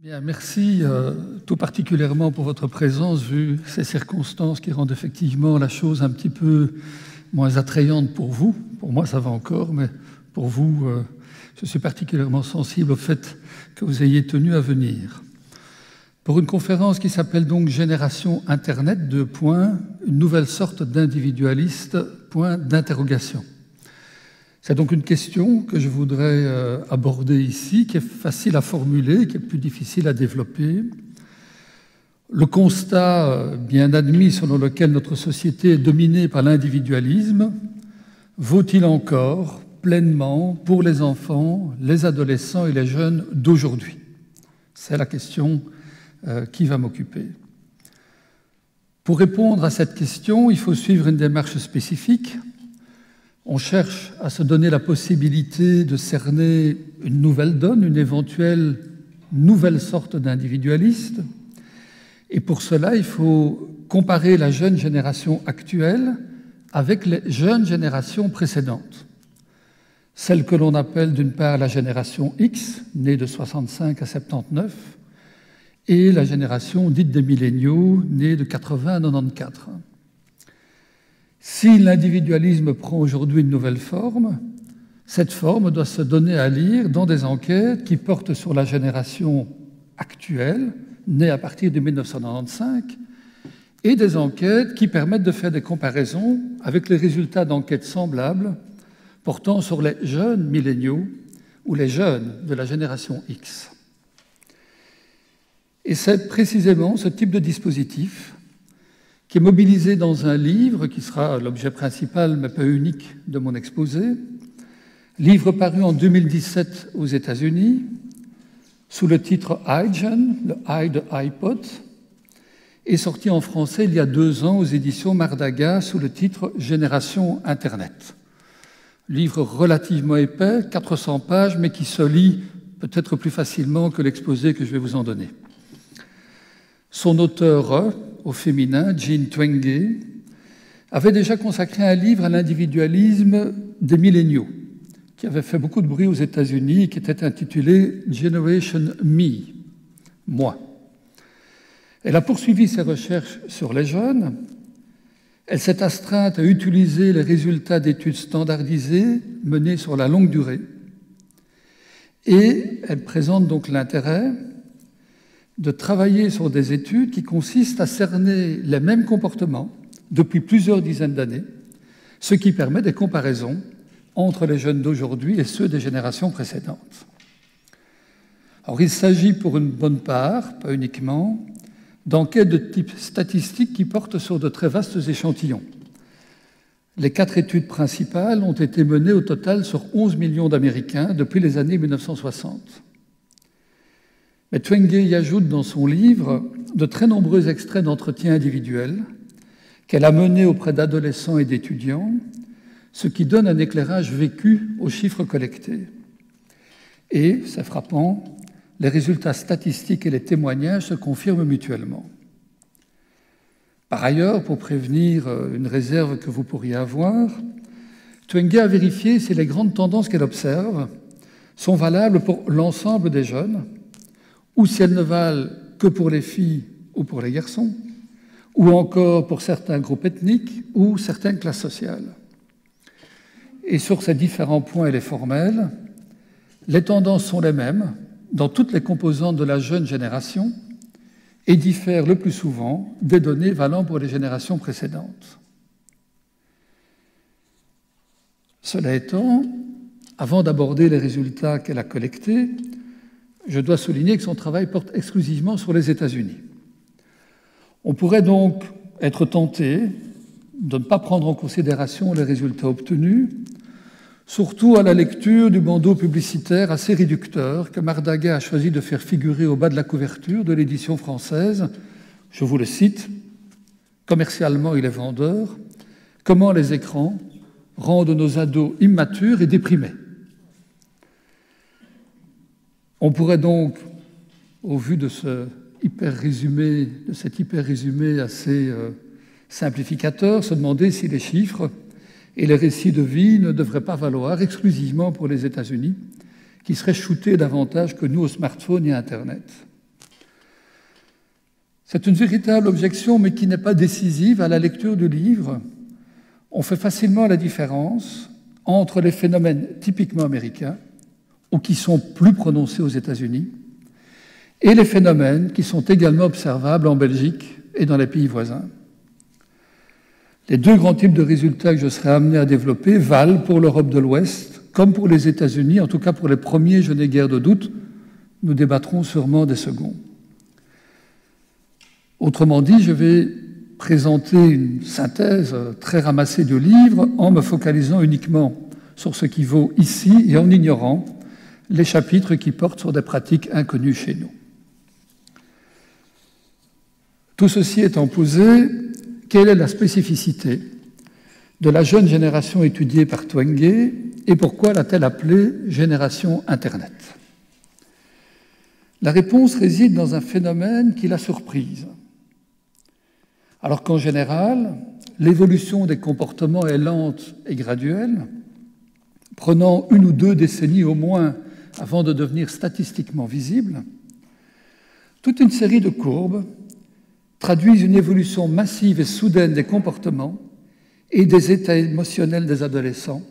Bien, merci tout particulièrement pour votre présence, vu ces circonstances qui rendent effectivement la chose un petit peu moins attrayante pour vous. Pour moi, ça va encore, mais pour vous, je suis particulièrement sensible au fait que vous ayez tenu à venir. Pour une conférence qui s'appelle donc « Génération Internet, une nouvelle sorte d'individualiste, point d'interrogation ». C'est donc une question que je voudrais aborder ici, qui est facile à formuler, qui est plus difficile à développer. Le constat bien admis selon lequel notre société est dominée par l'individualisme vaut-il encore pleinement pour les enfants, les adolescents et les jeunes d'aujourd'hui? C'est la question qui va m'occuper. Pour répondre à cette question, il faut suivre une démarche spécifique. On cherche à se donner la possibilité de cerner une nouvelle donne, une éventuelle nouvelle sorte d'individualiste. Et pour cela, il faut comparer la jeune génération actuelle avec les jeunes générations précédentes. Celle que l'on appelle d'une part la génération X, née de 65 à 79, et la génération dite des milléniaux, née de 80 à 94. Si l'individualisme prend aujourd'hui une nouvelle forme, cette forme doit se donner à lire dans des enquêtes qui portent sur la génération actuelle, née à partir de 1995, et des enquêtes qui permettent de faire des comparaisons avec les résultats d'enquêtes semblables portant sur les jeunes milléniaux ou les jeunes de la génération X. Et c'est précisément ce type de dispositif qui est mobilisé dans un livre qui sera l'objet principal, mais pas unique, de mon exposé, livre paru en 2017 aux États-Unis, sous le titre iGen, le i de iPod, et sorti en français il y a 2 ans aux éditions Mardaga sous le titre Génération Internet. Livre relativement épais, 400 pages, mais qui se lit peut-être plus facilement que l'exposé que je vais vous en donner. Son auteur, au féminin, Jean Twenge, avait déjà consacré un livre à l'individualisme des milléniaux, qui avait fait beaucoup de bruit aux États-Unis et qui était intitulé « Generation Me », moi. Elle a poursuivi ses recherches sur les jeunes. Elle s'est astreinte à utiliser les résultats d'études standardisées menées sur la longue durée. Et elle présente donc l'intérêt de travailler sur des études qui consistent à cerner les mêmes comportements depuis plusieurs dizaines d'années, ce qui permet des comparaisons entre les jeunes d'aujourd'hui et ceux des générations précédentes. Alors, il s'agit pour une bonne part, pas uniquement, d'enquêtes de type statistique qui portent sur de très vastes échantillons. Les 4 études principales ont été menées au total sur 11 millions d'Américains depuis les années 1960. Mais Twenge y ajoute dans son livre de très nombreux extraits d'entretiens individuels qu'elle a menés auprès d'adolescents et d'étudiants, ce qui donne un éclairage vécu aux chiffres collectés. Et, c'est frappant, les résultats statistiques et les témoignages se confirment mutuellement. Par ailleurs, pour prévenir une réserve que vous pourriez avoir, Twenge a vérifié si les grandes tendances qu'elle observe sont valables pour l'ensemble des jeunes, ou si elles ne valent que pour les filles ou pour les garçons, ou encore pour certains groupes ethniques ou certaines classes sociales. Et sur ces différents points, elle est formelle. Les tendances sont les mêmes dans toutes les composantes de la jeune génération et diffèrent le plus souvent des données valant pour les générations précédentes. Cela étant, avant d'aborder les résultats qu'elle a collectés, je dois souligner que son travail porte exclusivement sur les États-Unis. On pourrait donc être tenté de ne pas prendre en considération les résultats obtenus, surtout à la lecture du bandeau publicitaire assez réducteur que Mardaga a choisi de faire figurer au bas de la couverture de l'édition française. Je vous le cite, « Commercialement, il est vendeur. Comment les écrans rendent nos ados immatures et déprimés ?» On pourrait donc, au vu de cet hyper-résumé assez simplificateur, se demander si les chiffres et les récits de vie ne devraient pas valoir exclusivement pour les États-Unis, qui seraient shootés davantage que nous au smartphone et à Internet. C'est une véritable objection, mais qui n'est pas décisive. À la lecture du livre, on fait facilement la différence entre les phénomènes typiquement américains, ou qui sont plus prononcés aux États-Unis, et les phénomènes qui sont également observables en Belgique et dans les pays voisins. Les deux grands types de résultats que je serai amené à développer valent pour l'Europe de l'Ouest comme pour les États-Unis, en tout cas pour les premiers, je n'ai guère de doute. Nous débattrons sûrement des seconds. Autrement dit, je vais présenter une synthèse très ramassée du livre en me focalisant uniquement sur ce qui vaut ici et en ignorant les chapitres qui portent sur des pratiques inconnues chez nous. Tout ceci étant posé, quelle est la spécificité de la jeune génération étudiée par Twenge et pourquoi l'a-t-elle appelée génération Internet? La réponse réside dans un phénomène qui l'a surprise. Alors qu'en général, l'évolution des comportements est lente et graduelle, prenant 1 ou 2 décennies au moins avant de devenir statistiquement visible, toute une série de courbes traduisent une évolution massive et soudaine des comportements et des états émotionnels des adolescents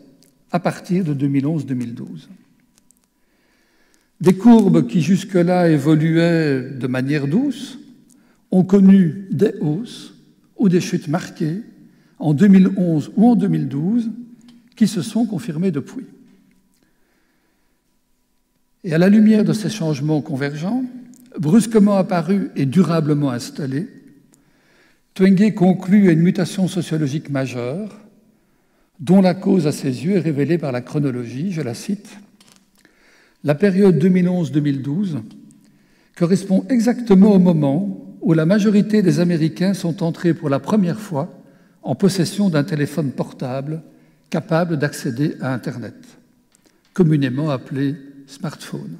à partir de 2011-2012. Des courbes qui jusque-là évoluaient de manière douce ont connu des hausses ou des chutes marquées en 2011 ou en 2012 qui se sont confirmées depuis. Et à la lumière de ces changements convergents, brusquement apparus et durablement installés, Twenge conclut à une mutation sociologique majeure dont la cause à ses yeux est révélée par la chronologie, je la cite. La période 2011-2012 correspond exactement au moment où la majorité des Américains sont entrés pour la première fois en possession d'un téléphone portable capable d'accéder à Internet, communément appelé smartphone.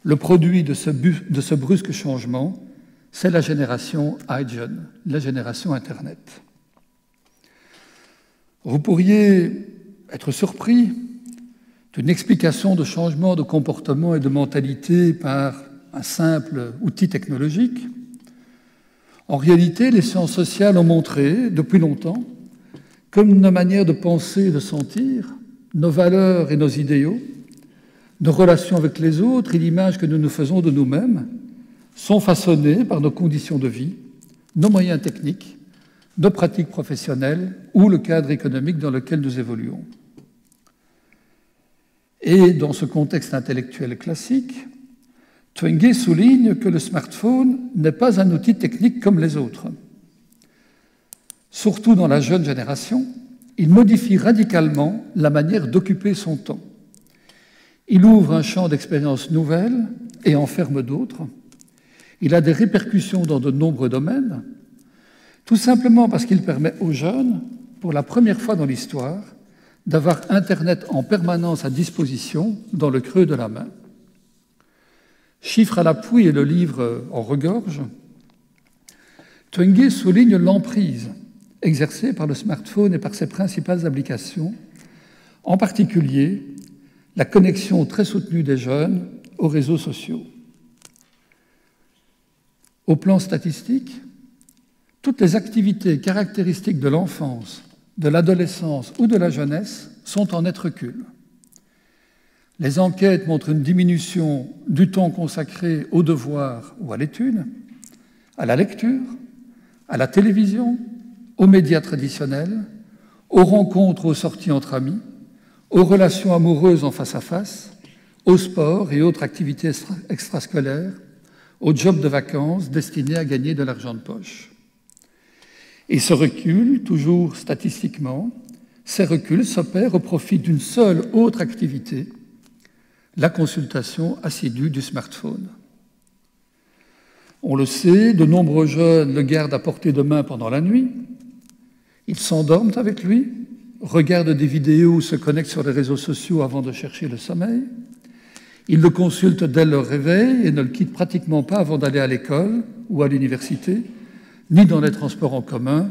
Le produit de ce brusque changement, c'est la génération iGen, la génération Internet. Vous pourriez être surpris d'une explication de changement de comportement et de mentalité par un simple outil technologique. En réalité, les sciences sociales ont montré depuis longtemps comme nos manières de penser et de sentir, nos valeurs et nos idéaux, nos relations avec les autres et l'image que nous nous faisons de nous-mêmes sont façonnés par nos conditions de vie, nos moyens techniques, nos pratiques professionnelles ou le cadre économique dans lequel nous évoluons. Et dans ce contexte intellectuel classique, Twenge souligne que le smartphone n'est pas un outil technique comme les autres. Surtout dans la jeune génération, il modifie radicalement la manière d'occuper son temps. Il ouvre un champ d'expériences nouvelles et en ferme d'autres. Il a des répercussions dans de nombreux domaines, tout simplement parce qu'il permet aux jeunes, pour la première fois dans l'histoire, d'avoir Internet en permanence à disposition dans le creux de la main. Chiffre à l'appui et le livre en regorge, Twenge souligne l'emprise exercée par le smartphone et par ses principales applications, en particulier la connexion très soutenue des jeunes aux réseaux sociaux. Au plan statistique, toutes les activités caractéristiques de l'enfance, de l'adolescence ou de la jeunesse sont en net recul. Les enquêtes montrent une diminution du temps consacré aux devoirs ou à l'étude, à la lecture, à la télévision, aux médias traditionnels, aux rencontres, aux sorties entre amis, aux relations amoureuses en face à face, au sport et autres activités extrascolaires, aux jobs de vacances destinés à gagner de l'argent de poche. Et ce recul, toujours statistiquement, ces reculs s'opèrent au profit d'une seule autre activité, la consultation assidue du smartphone. On le sait, de nombreux jeunes le gardent à portée de main pendant la nuit, ils s'endorment avec lui, regardent des vidéos ou se connectent sur les réseaux sociaux avant de chercher le sommeil, ils le consultent dès leur réveil et ne le quittent pratiquement pas avant d'aller à l'école ou à l'université, ni dans les transports en commun,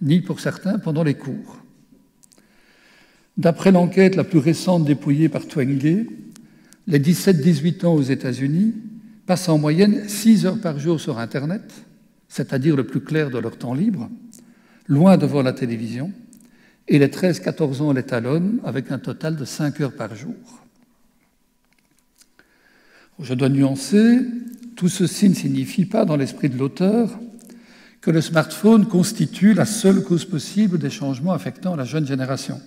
ni pour certains pendant les cours. D'après l'enquête la plus récente dépouillée par Twenge, les 17-18 ans aux États-Unis passent en moyenne 6 heures par jour sur Internet, c'est-à-dire le plus clair de leur temps libre, loin devant la télévision, et les 13-14 ans l'étalonnent avec un total de 5 heures par jour. Je dois nuancer, tout ceci ne signifie pas, dans l'esprit de l'auteur, que le smartphone constitue la seule cause possible des changements affectant la jeune génération.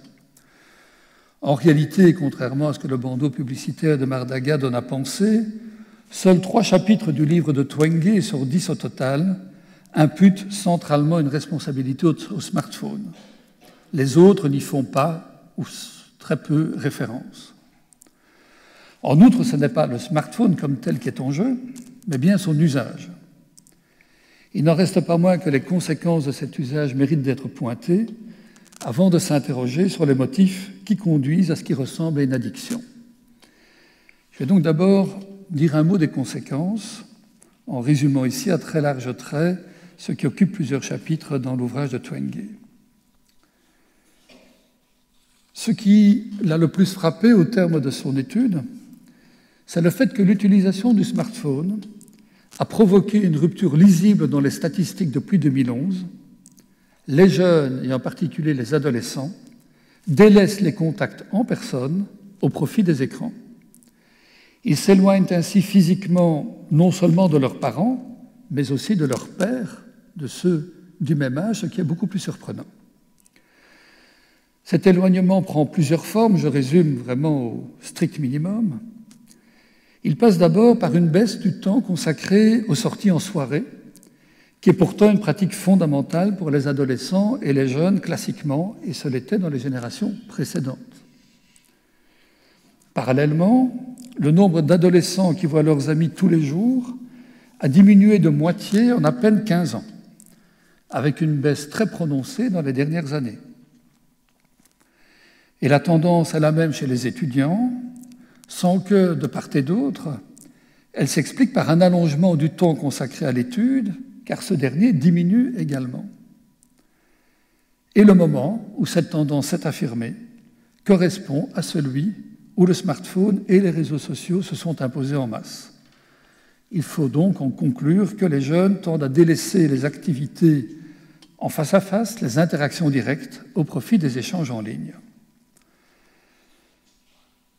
En réalité, contrairement à ce que le bandeau publicitaire de Mardaga donne à penser, seuls 3 chapitres du livre de Twenge sur 10 au total imputent centralement une responsabilité au smartphone. Les autres n'y font pas ou très peu référence. En outre, ce n'est pas le smartphone comme tel qui est en jeu, mais bien son usage. Il n'en reste pas moins que les conséquences de cet usage méritent d'être pointées avant de s'interroger sur les motifs qui conduisent à ce qui ressemble à une addiction. Je vais donc d'abord dire un mot des conséquences, en résumant ici à très large trait ce qui occupe plusieurs chapitres dans l'ouvrage de Twenge. Ce qui l'a le plus frappé au terme de son étude, c'est le fait que l'utilisation du smartphone a provoqué une rupture lisible dans les statistiques depuis 2011. Les jeunes, et en particulier les adolescents, délaissent les contacts en personne au profit des écrans. Ils s'éloignent ainsi physiquement non seulement de leurs parents, mais aussi de leurs pairs, de ceux du même âge, ce qui est beaucoup plus surprenant. Cet éloignement prend plusieurs formes, je résume vraiment au strict minimum. Il passe d'abord par une baisse du temps consacré aux sorties en soirée, qui est pourtant une pratique fondamentale pour les adolescents et les jeunes classiquement, et ce l'était dans les générations précédentes. Parallèlement, le nombre d'adolescents qui voient leurs amis tous les jours a diminué de moitié en à peine 15 ans, avec une baisse très prononcée dans les dernières années. Et la tendance est la même chez les étudiants, sans que, de part et d'autre, elle s'explique par un allongement du temps consacré à l'étude, car ce dernier diminue également. Et le moment où cette tendance s'est affirmée correspond à celui où le smartphone et les réseaux sociaux se sont imposés en masse. Il faut donc en conclure que les jeunes tendent à délaisser les activités en face à face, les interactions directes, au profit des échanges en ligne.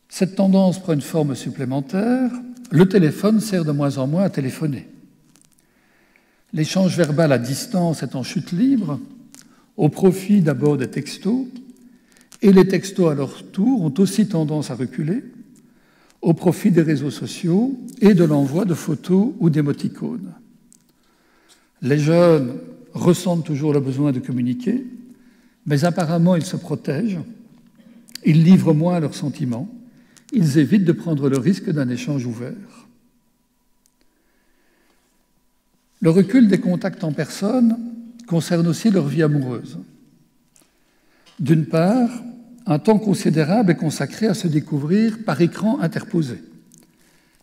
Cette tendance prend une forme supplémentaire. Le téléphone sert de moins en moins à téléphoner. L'échange verbal à distance est en chute libre, au profit d'abord des textos, et les textos à leur tour ont aussi tendance à reculer, au profit des réseaux sociaux et de l'envoi de photos ou d'émoticônes. Les jeunes ressentent toujours le besoin de communiquer, mais apparemment ils se protègent, ils livrent moins leurs sentiments, ils évitent de prendre le risque d'un échange ouvert. Le recul des contacts en personne concerne aussi leur vie amoureuse. D'une part, un temps considérable est consacré à se découvrir par écran interposé,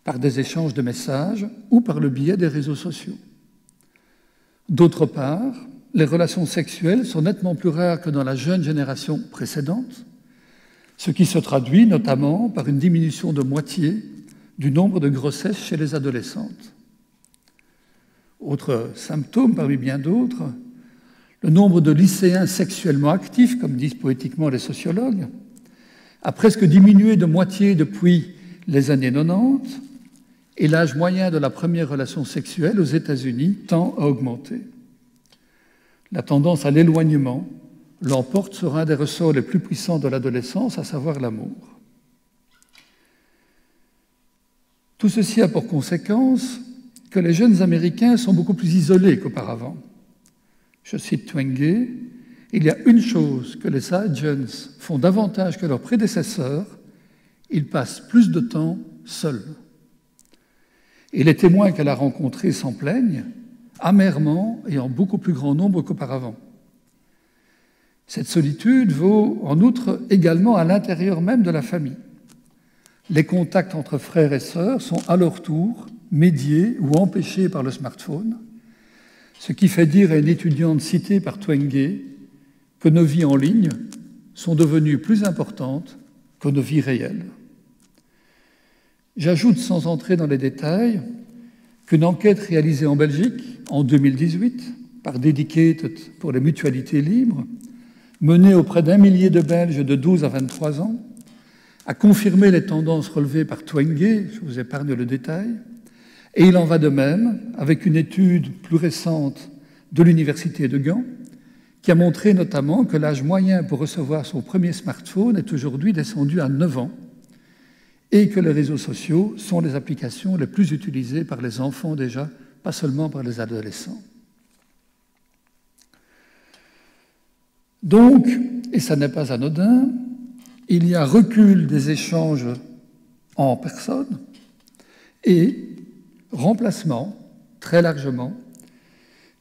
par des échanges de messages ou par le biais des réseaux sociaux. D'autre part, les relations sexuelles sont nettement plus rares que dans la jeune génération précédente, ce qui se traduit notamment par une diminution de moitié du nombre de grossesses chez les adolescentes. Autre symptôme parmi bien d'autres, le nombre de lycéens sexuellement actifs, comme disent poétiquement les sociologues, a presque diminué de moitié depuis les années 90, et l'âge moyen de la première relation sexuelle aux États-Unis tend à augmenter. La tendance à l'éloignement l'emporte sur un des ressorts les plus puissants de l'adolescence, à savoir l'amour. Tout ceci a pour conséquence que les jeunes Américains sont beaucoup plus isolés qu'auparavant. Je cite Twenge, « Il y a une chose que les jeunes font davantage que leurs prédécesseurs, ils passent plus de temps seuls. » Et les témoins qu'elle a rencontrés s'en plaignent, amèrement et en beaucoup plus grand nombre qu'auparavant. Cette solitude vaut en outre également à l'intérieur même de la famille. Les contacts entre frères et sœurs sont à leur tour médiés ou empêchés par le smartphone, ce qui fait dire à une étudiante citée par Twenge que nos vies en ligne sont devenues plus importantes que nos vies réelles. J'ajoute, sans entrer dans les détails, qu'une enquête réalisée en Belgique en 2018 par Dedicated pour les mutualités libres, menée auprès d'1 millier de Belges de 12 à 23 ans, a confirmé les tendances relevées par Twenge, je vous épargne le détail, et il en va de même avec une étude plus récente de l'Université de Gand, qui a montré notamment que l'âge moyen pour recevoir son premier smartphone est aujourd'hui descendu à 9 ans et que les réseaux sociaux sont les applications les plus utilisées par les enfants déjà, pas seulement par les adolescents. Donc, et ça n'est pas anodin, il y a recul des échanges en personne et remplacement, très largement,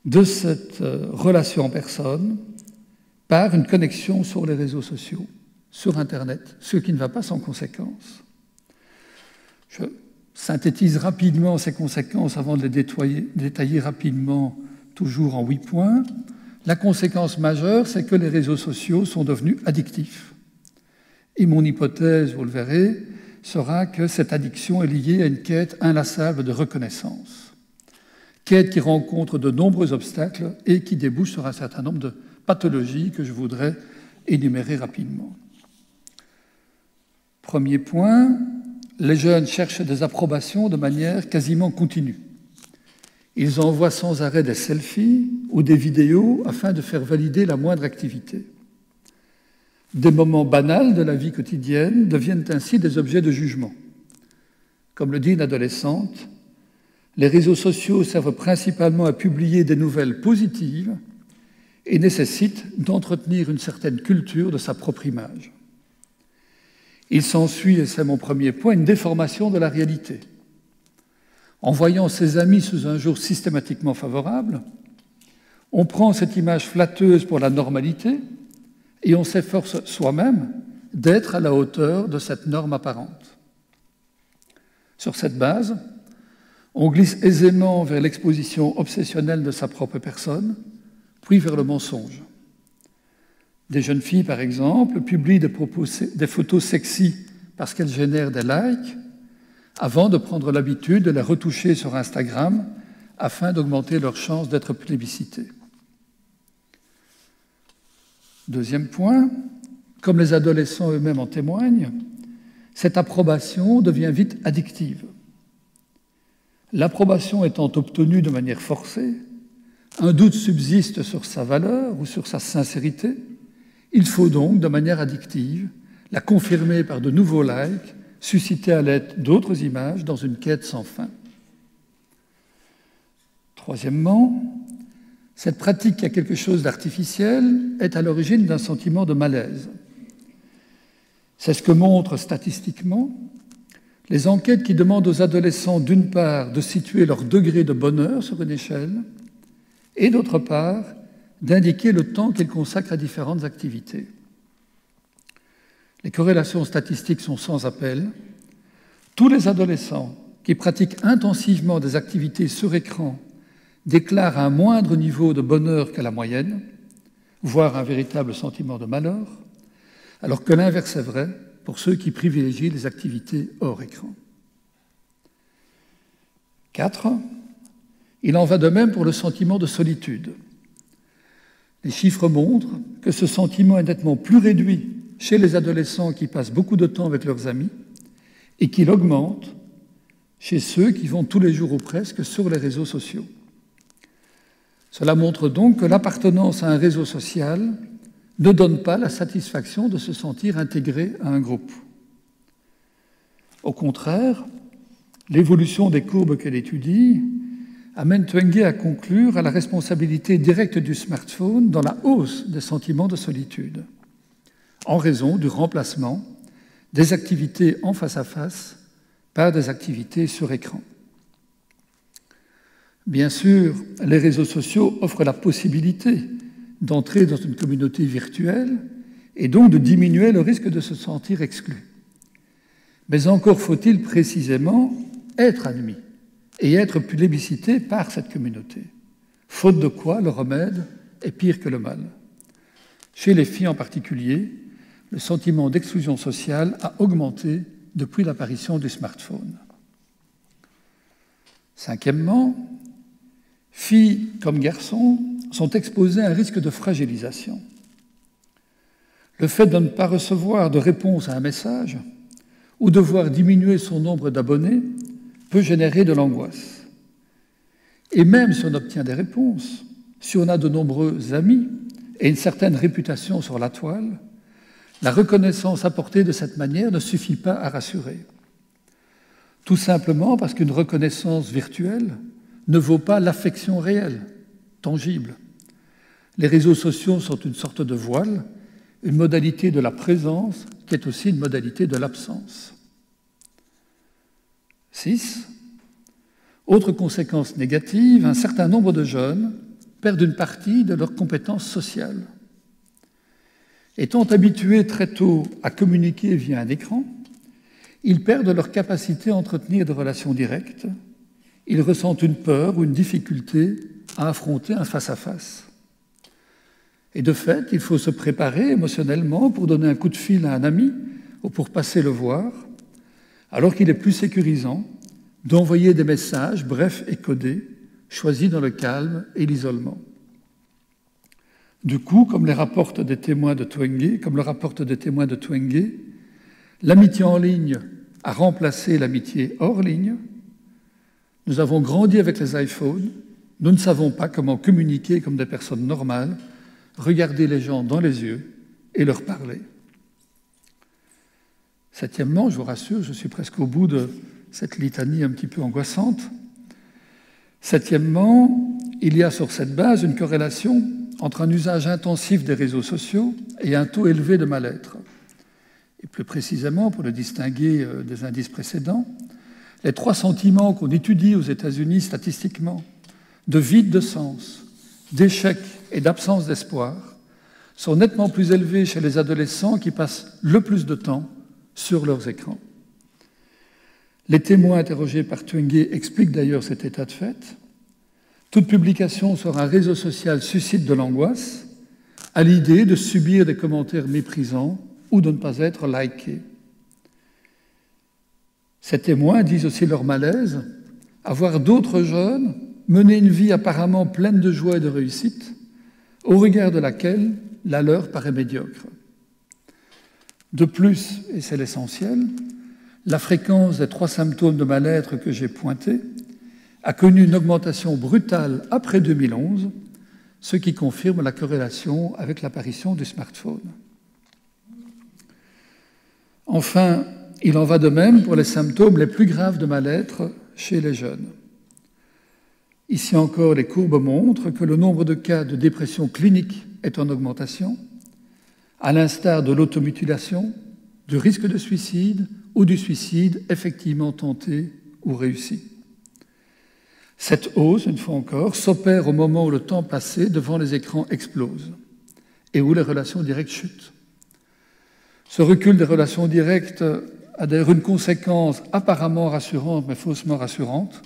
de cette relation en personne par une connexion sur les réseaux sociaux, sur Internet, ce qui ne va pas sans conséquences. Je synthétise rapidement ces conséquences avant de les détailler rapidement, toujours en 8 points. La conséquence majeure, c'est que les réseaux sociaux sont devenus addictifs. Et mon hypothèse, vous le verrez, sera que cette addiction est liée à une quête inlassable de reconnaissance. Quête qui rencontre de nombreux obstacles et qui débouche sur un certain nombre de pathologies que je voudrais énumérer rapidement. Premier point, les jeunes cherchent des approbations de manière quasiment continue. Ils envoient sans arrêt des selfies ou des vidéos afin de faire valider la moindre activité. Des moments banals de la vie quotidienne deviennent ainsi des objets de jugement. Comme le dit une adolescente, les réseaux sociaux servent principalement à publier des nouvelles positives et nécessitent d'entretenir une certaine culture de sa propre image. Il s'ensuit, et c'est mon premier point, une déformation de la réalité. En voyant ses amis sous un jour systématiquement favorable, on prend cette image flatteuse pour la normalité et on s'efforce soi-même d'être à la hauteur de cette norme apparente. Sur cette base, on glisse aisément vers l'exposition obsessionnelle de sa propre personne, puis vers le mensonge. Des jeunes filles, par exemple, publient des photos sexy parce qu'elles génèrent des likes, avant de prendre l'habitude de les retoucher sur Instagram afin d'augmenter leurs chances d'être plébiscitées. Deuxième point, comme les adolescents eux-mêmes en témoignent, cette approbation devient vite addictive. L'approbation étant obtenue de manière forcée, un doute subsiste sur sa valeur ou sur sa sincérité. Il faut donc, de manière addictive, la confirmer par de nouveaux likes, suscités à l'aide d'autres images dans une quête sans fin. Troisièmement, cette pratique qui a quelque chose d'artificiel est à l'origine d'un sentiment de malaise. C'est ce que montrent statistiquement les enquêtes qui demandent aux adolescents, d'une part, de situer leur degré de bonheur sur une échelle, et d'autre part, d'indiquer le temps qu'ils consacrent à différentes activités. Les corrélations statistiques sont sans appel. Tous les adolescents qui pratiquent intensivement des activités sur écran déclarent un moindre niveau de bonheur que la moyenne, voire un véritable sentiment de malheur, alors que l'inverse est vrai pour ceux qui privilégient les activités hors écran. 4. Il en va de même pour le sentiment de solitude. Les chiffres montrent que ce sentiment est nettement plus réduit chez les adolescents qui passent beaucoup de temps avec leurs amis et qu'il augmente chez ceux qui vont tous les jours ou presque sur les réseaux sociaux. Cela montre donc que l'appartenance à un réseau social ne donne pas la satisfaction de se sentir intégré à un groupe. Au contraire, l'évolution des courbes qu'elle étudie amène Twenge à conclure à la responsabilité directe du smartphone dans la hausse des sentiments de solitude, en raison du remplacement des activités en face à face par des activités sur écran. Bien sûr, les réseaux sociaux offrent la possibilité d'entrer dans une communauté virtuelle et donc de diminuer le risque de se sentir exclu. Mais encore faut-il précisément être admis et être plébiscité par cette communauté, faute de quoi le remède est pire que le mal. Chez les filles en particulier, le sentiment d'exclusion sociale a augmenté depuis l'apparition du smartphone. Cinquièmement, filles comme garçons sont exposés à un risque de fragilisation. Le fait de ne pas recevoir de réponse à un message ou de voir diminuer son nombre d'abonnés peut générer de l'angoisse. Et même si on obtient des réponses, si on a de nombreux amis et une certaine réputation sur la toile, la reconnaissance apportée de cette manière ne suffit pas à rassurer. Tout simplement parce qu'une reconnaissance virtuelle ne vaut pas l'affection réelle, tangible. Les réseaux sociaux sont une sorte de voile, une modalité de la présence qui est aussi une modalité de l'absence. 6. Autre conséquence négative, un certain nombre de jeunes perdent une partie de leurs compétences sociales. Étant habitués très tôt à communiquer via un écran, ils perdent leur capacité à entretenir des relations directes. Ils ressentent une peur ou une difficulté à affronter un face-à-face. Et de fait, il faut se préparer émotionnellement pour donner un coup de fil à un ami ou pour passer le voir, alors qu'il est plus sécurisant d'envoyer des messages brefs et codés, choisis dans le calme et l'isolement. Du coup, comme le rapportent des témoins de Twenge, l'amitié en ligne a remplacé l'amitié hors ligne. Nous avons grandi avec les iPhones, nous ne savons pas comment communiquer comme des personnes normales, regarder les gens dans les yeux et leur parler. Septièmement, je vous rassure, je suis presque au bout de cette litanie un petit peu angoissante. Septièmement, il y a sur cette base une corrélation entre un usage intensif des réseaux sociaux et un taux élevé de mal-être. Et plus précisément, pour le distinguer des indices précédents, les 3 sentiments qu'on étudie aux États-Unis statistiquement, de vide de sens, d'échec et d'absence d'espoir, sont nettement plus élevés chez les adolescents qui passent le plus de temps sur leurs écrans. Les témoins interrogés par Twenge expliquent d'ailleurs cet état de fait. Toute publication sur un réseau social suscite de l'angoisse à l'idée de subir des commentaires méprisants ou de ne pas être liké. Ces témoins disent aussi leur malaise à voir d'autres jeunes mener une vie apparemment pleine de joie et de réussite, au regard de laquelle la leur paraît médiocre. De plus, et c'est l'essentiel, la fréquence des 3 symptômes de mal-être que j'ai pointés a connu une augmentation brutale après 2011, ce qui confirme la corrélation avec l'apparition du smartphone. Enfin, il en va de même pour les symptômes les plus graves de mal-être chez les jeunes. Ici encore, les courbes montrent que le nombre de cas de dépression clinique est en augmentation, à l'instar de l'automutilation, du risque de suicide ou du suicide effectivement tenté ou réussi. Cette hausse, une fois encore, s'opère au moment où le temps passé devant les écrans explose et où les relations directes chutent. Ce recul des relations directes a d'ailleurs une conséquence apparemment rassurante mais faussement rassurante.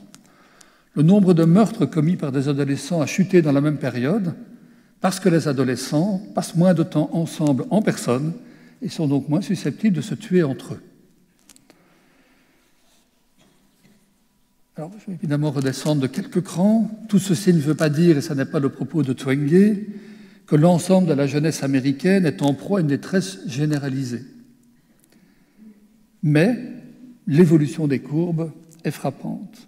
Le nombre de meurtres commis par des adolescents a chuté dans la même période parce que les adolescents passent moins de temps ensemble en personne et sont donc moins susceptibles de se tuer entre eux. Alors, je vais évidemment redescendre de quelques crans. Tout ceci ne veut pas dire, et ce n'est pas le propos de Twenge, que l'ensemble de la jeunesse américaine est en proie à une détresse généralisée. Mais l'évolution des courbes est frappante.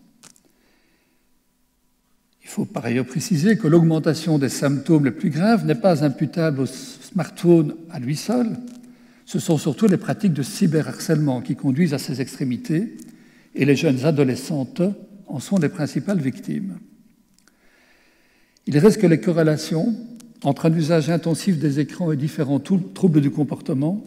Il faut par ailleurs préciser que l'augmentation des symptômes les plus graves n'est pas imputable au smartphone à lui seul. Ce sont surtout les pratiques de cyberharcèlement qui conduisent à ces extrémités, et les jeunes adolescentes en sont les principales victimes. Il reste que les corrélations entre un usage intensif des écrans et différents troubles du comportement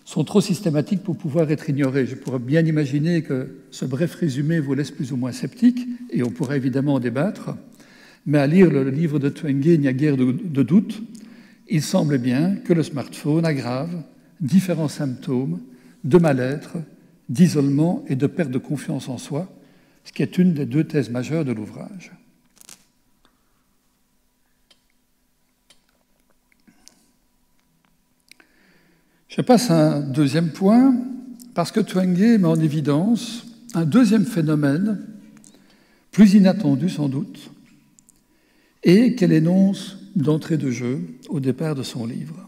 sont trop systématiques pour pouvoir être ignorées. Je pourrais bien imaginer que ce bref résumé vous laisse plus ou moins sceptique, et on pourrait évidemment en débattre, mais à lire le livre de Twenge, il n'y a guère de doute, il semble bien que le smartphone aggrave différents symptômes de mal-être, d'isolement et de perte de confiance en soi, ce qui est une des 2 thèses majeures de l'ouvrage. Je passe à un deuxième point, parce que Twenge met en évidence un deuxième phénomène plus inattendue sans doute, et qu'elle énonce d'entrée de jeu au départ de son livre.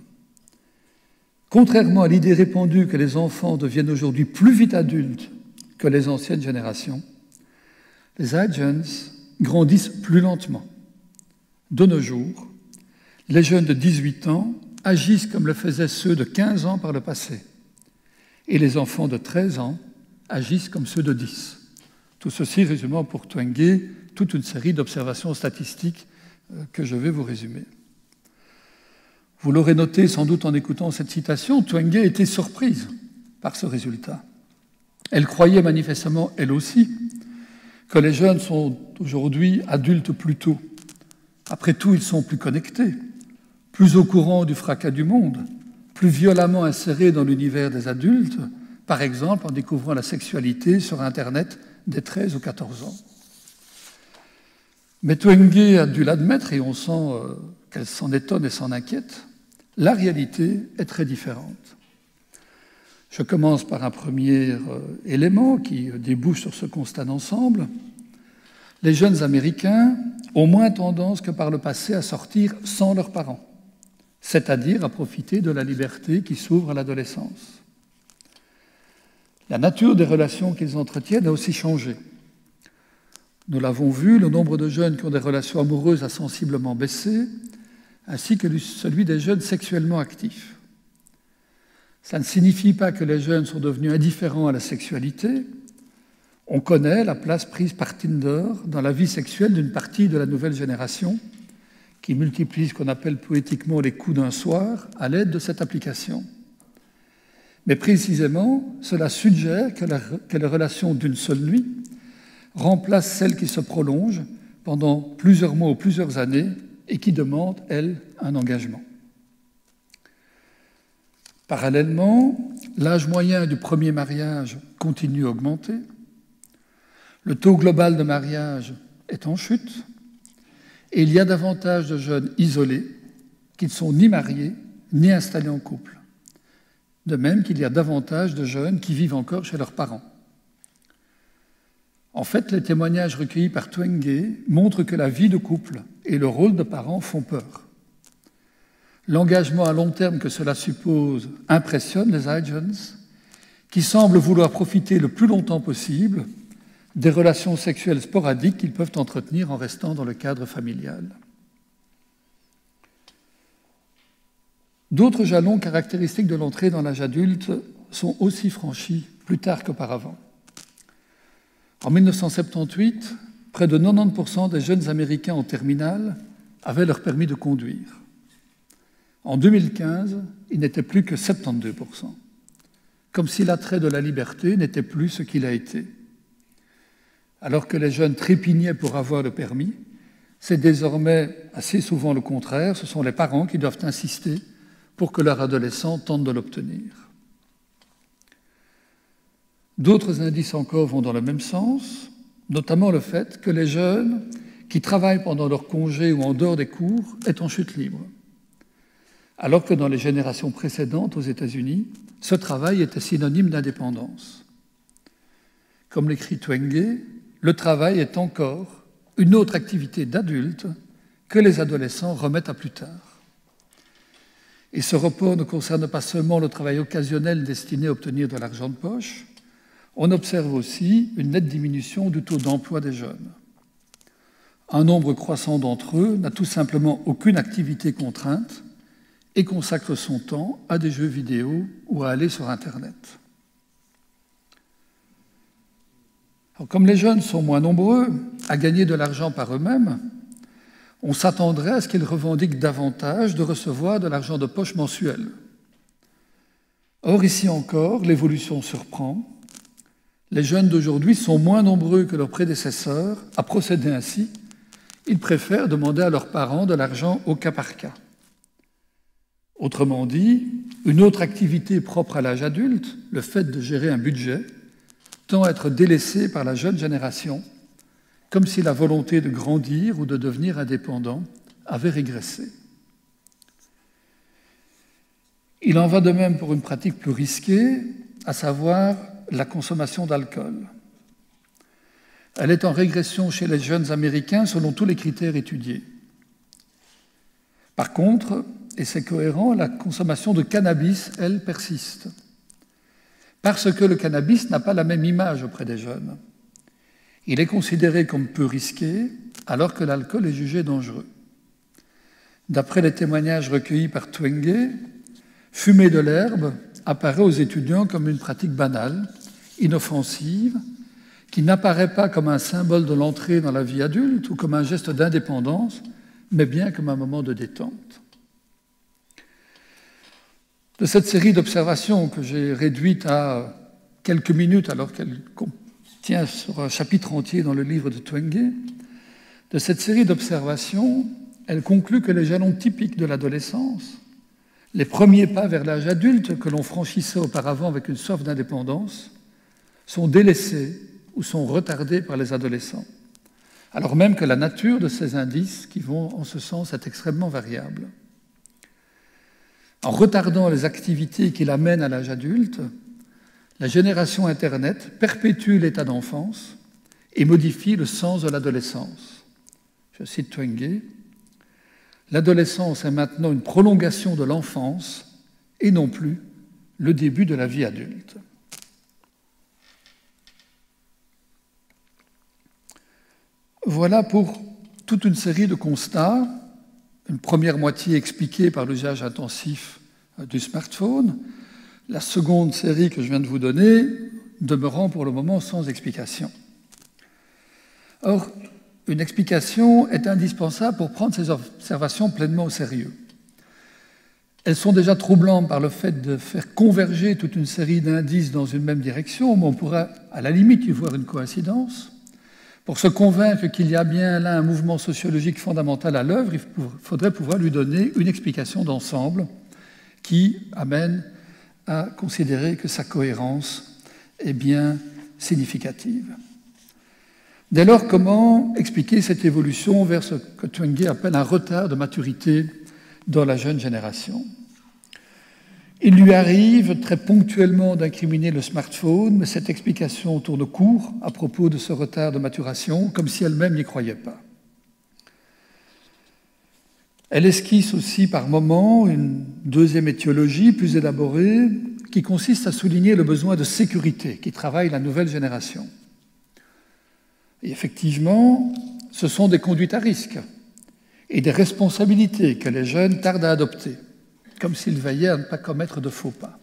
Contrairement à l'idée répandue que les enfants deviennent aujourd'hui plus vite adultes que les anciennes générations, les Huygens grandissent plus lentement. De nos jours, les jeunes de 18 ans agissent comme le faisaient ceux de 15 ans par le passé, et les enfants de 13 ans agissent comme ceux de 10. Tout ceci résumant pour Twenge toute une série d'observations statistiques que je vais vous résumer. Vous l'aurez noté sans doute en écoutant cette citation, Twenge était surprise par ce résultat. Elle croyait manifestement, elle aussi, que les jeunes sont aujourd'hui adultes plus tôt. Après tout, ils sont plus connectés, plus au courant du fracas du monde, plus violemment insérés dans l'univers des adultes, par exemple en découvrant la sexualité sur Internet dès 13 ou 14 ans. Mais Twenge a dû l'admettre, et on sent qu'elle s'en étonne et s'en inquiète, la réalité est très différente. Je commence par un premier élément qui débouche sur ce constat d'ensemble. Les jeunes Américains ont moins tendance que par le passé à sortir sans leurs parents, c'est-à-dire à profiter de la liberté qui s'ouvre à l'adolescence. La nature des relations qu'ils entretiennent a aussi changé. Nous l'avons vu, le nombre de jeunes qui ont des relations amoureuses a sensiblement baissé, ainsi que celui des jeunes sexuellement actifs. Ça ne signifie pas que les jeunes sont devenus indifférents à la sexualité. On connaît la place prise par Tinder dans la vie sexuelle d'une partie de la nouvelle génération qui multiplie ce qu'on appelle poétiquement les coups d'un soir à l'aide de cette application. Mais précisément, cela suggère que les relations d'une seule nuit remplacent celles qui se prolongent pendant plusieurs mois ou plusieurs années et qui demandent, elles, un engagement. Parallèlement, l'âge moyen du premier mariage continue à augmenter. Le taux global de mariage est en chute et il y a davantage de jeunes isolés qui ne sont ni mariés ni installés en couple. De même qu'il y a davantage de jeunes qui vivent encore chez leurs parents. En fait, les témoignages recueillis par Twenge montrent que la vie de couple et le rôle de parents font peur. L'engagement à long terme que cela suppose impressionne les Huygens, qui semblent vouloir profiter le plus longtemps possible des relations sexuelles sporadiques qu'ils peuvent entretenir en restant dans le cadre familial. D'autres jalons caractéristiques de l'entrée dans l'âge adulte sont aussi franchis plus tard qu'auparavant. En 1978, près de 90% des jeunes Américains en terminale avaient leur permis de conduire. En 2015, il n'était plus que 72%, comme si l'attrait de la liberté n'était plus ce qu'il a été. Alors que les jeunes trépignaient pour avoir le permis, c'est désormais assez souvent le contraire, ce sont les parents qui doivent insister pour que leur adolescent tente de l'obtenir. D'autres indices encore vont dans le même sens, notamment le fait que les jeunes qui travaillent pendant leur congé ou en dehors des cours est en chute libre. Alors que dans les générations précédentes aux États-Unis, ce travail était synonyme d'indépendance. Comme l'écrit Twenge, le travail est encore une autre activité d'adulte que les adolescents remettent à plus tard. Et ce report ne concerne pas seulement le travail occasionnel destiné à obtenir de l'argent de poche, on observe aussi une nette diminution du taux d'emploi des jeunes. Un nombre croissant d'entre eux n'a tout simplement aucune activité contrainte et consacre son temps à des jeux vidéo ou à aller sur Internet. Alors, comme les jeunes sont moins nombreux à gagner de l'argent par eux-mêmes, on s'attendrait à ce qu'ils revendiquent davantage de recevoir de l'argent de poche mensuel. Or, ici encore, l'évolution surprend. Les jeunes d'aujourd'hui sont moins nombreux que leurs prédécesseurs à procéder ainsi. Ils préfèrent demander à leurs parents de l'argent au cas par cas. Autrement dit, une autre activité propre à l'âge adulte, le fait de gérer un budget, tend à être délaissée par la jeune génération, comme si la volonté de grandir ou de devenir indépendant avait régressé. Il en va de même pour une pratique plus risquée, à savoir la consommation d'alcool. Elle est en régression chez les jeunes Américains selon tous les critères étudiés. Par contre, et c'est cohérent, la consommation de cannabis, elle, persiste. Parce que le cannabis n'a pas la même image auprès des jeunes. Il est considéré comme peu risqué, alors que l'alcool est jugé dangereux. D'après les témoignages recueillis par Twenge, fumer de l'herbe apparaît aux étudiants comme une pratique banale, inoffensive, qui n'apparaît pas comme un symbole de l'entrée dans la vie adulte ou comme un geste d'indépendance, mais bien comme un moment de détente. De cette série d'observations que j'ai réduite à quelques minutes alors qu'elle tient sur un chapitre entier dans le livre de Twenge, de cette série d'observations, elle conclut que les jalons typiques de l'adolescence, les premiers pas vers l'âge adulte que l'on franchissait auparavant avec une soif d'indépendance, sont délaissés ou sont retardés par les adolescents, alors même que la nature de ces indices qui vont en ce sens est extrêmement variable. En retardant les activités qui l'amènent à l'âge adulte, la génération Internet perpétue l'état d'enfance et modifie le sens de l'adolescence. Je cite Twenge, « L'adolescence est maintenant une prolongation de l'enfance et non plus le début de la vie adulte. » Voilà pour toute une série de constats, une première moitié expliquée par l'usage intensif du smartphone, la seconde série que je viens de vous donner demeurant pour le moment sans explication. Or, une explication est indispensable pour prendre ces observations pleinement au sérieux. Elles sont déjà troublantes par le fait de faire converger toute une série d'indices dans une même direction, mais on pourrait à la limite y voir une coïncidence. Pour se convaincre qu'il y a bien là un mouvement sociologique fondamental à l'œuvre, il faudrait pouvoir lui donner une explication d'ensemble qui amène à considérer que sa cohérence est bien significative. Dès lors, comment expliquer cette évolution vers ce que Twenge appelle un retard de maturité dans la jeune génération? Il lui arrive très ponctuellement d'incriminer le smartphone, mais cette explication tourne court à propos de ce retard de maturation, comme si elle-même n'y croyait pas. Elle esquisse aussi par moments une deuxième étiologie plus élaborée qui consiste à souligner le besoin de sécurité qui travaille la nouvelle génération. Et effectivement, ce sont des conduites à risque et des responsabilités que les jeunes tardent à adopter, comme s'ils veillaient à ne pas commettre de faux pas.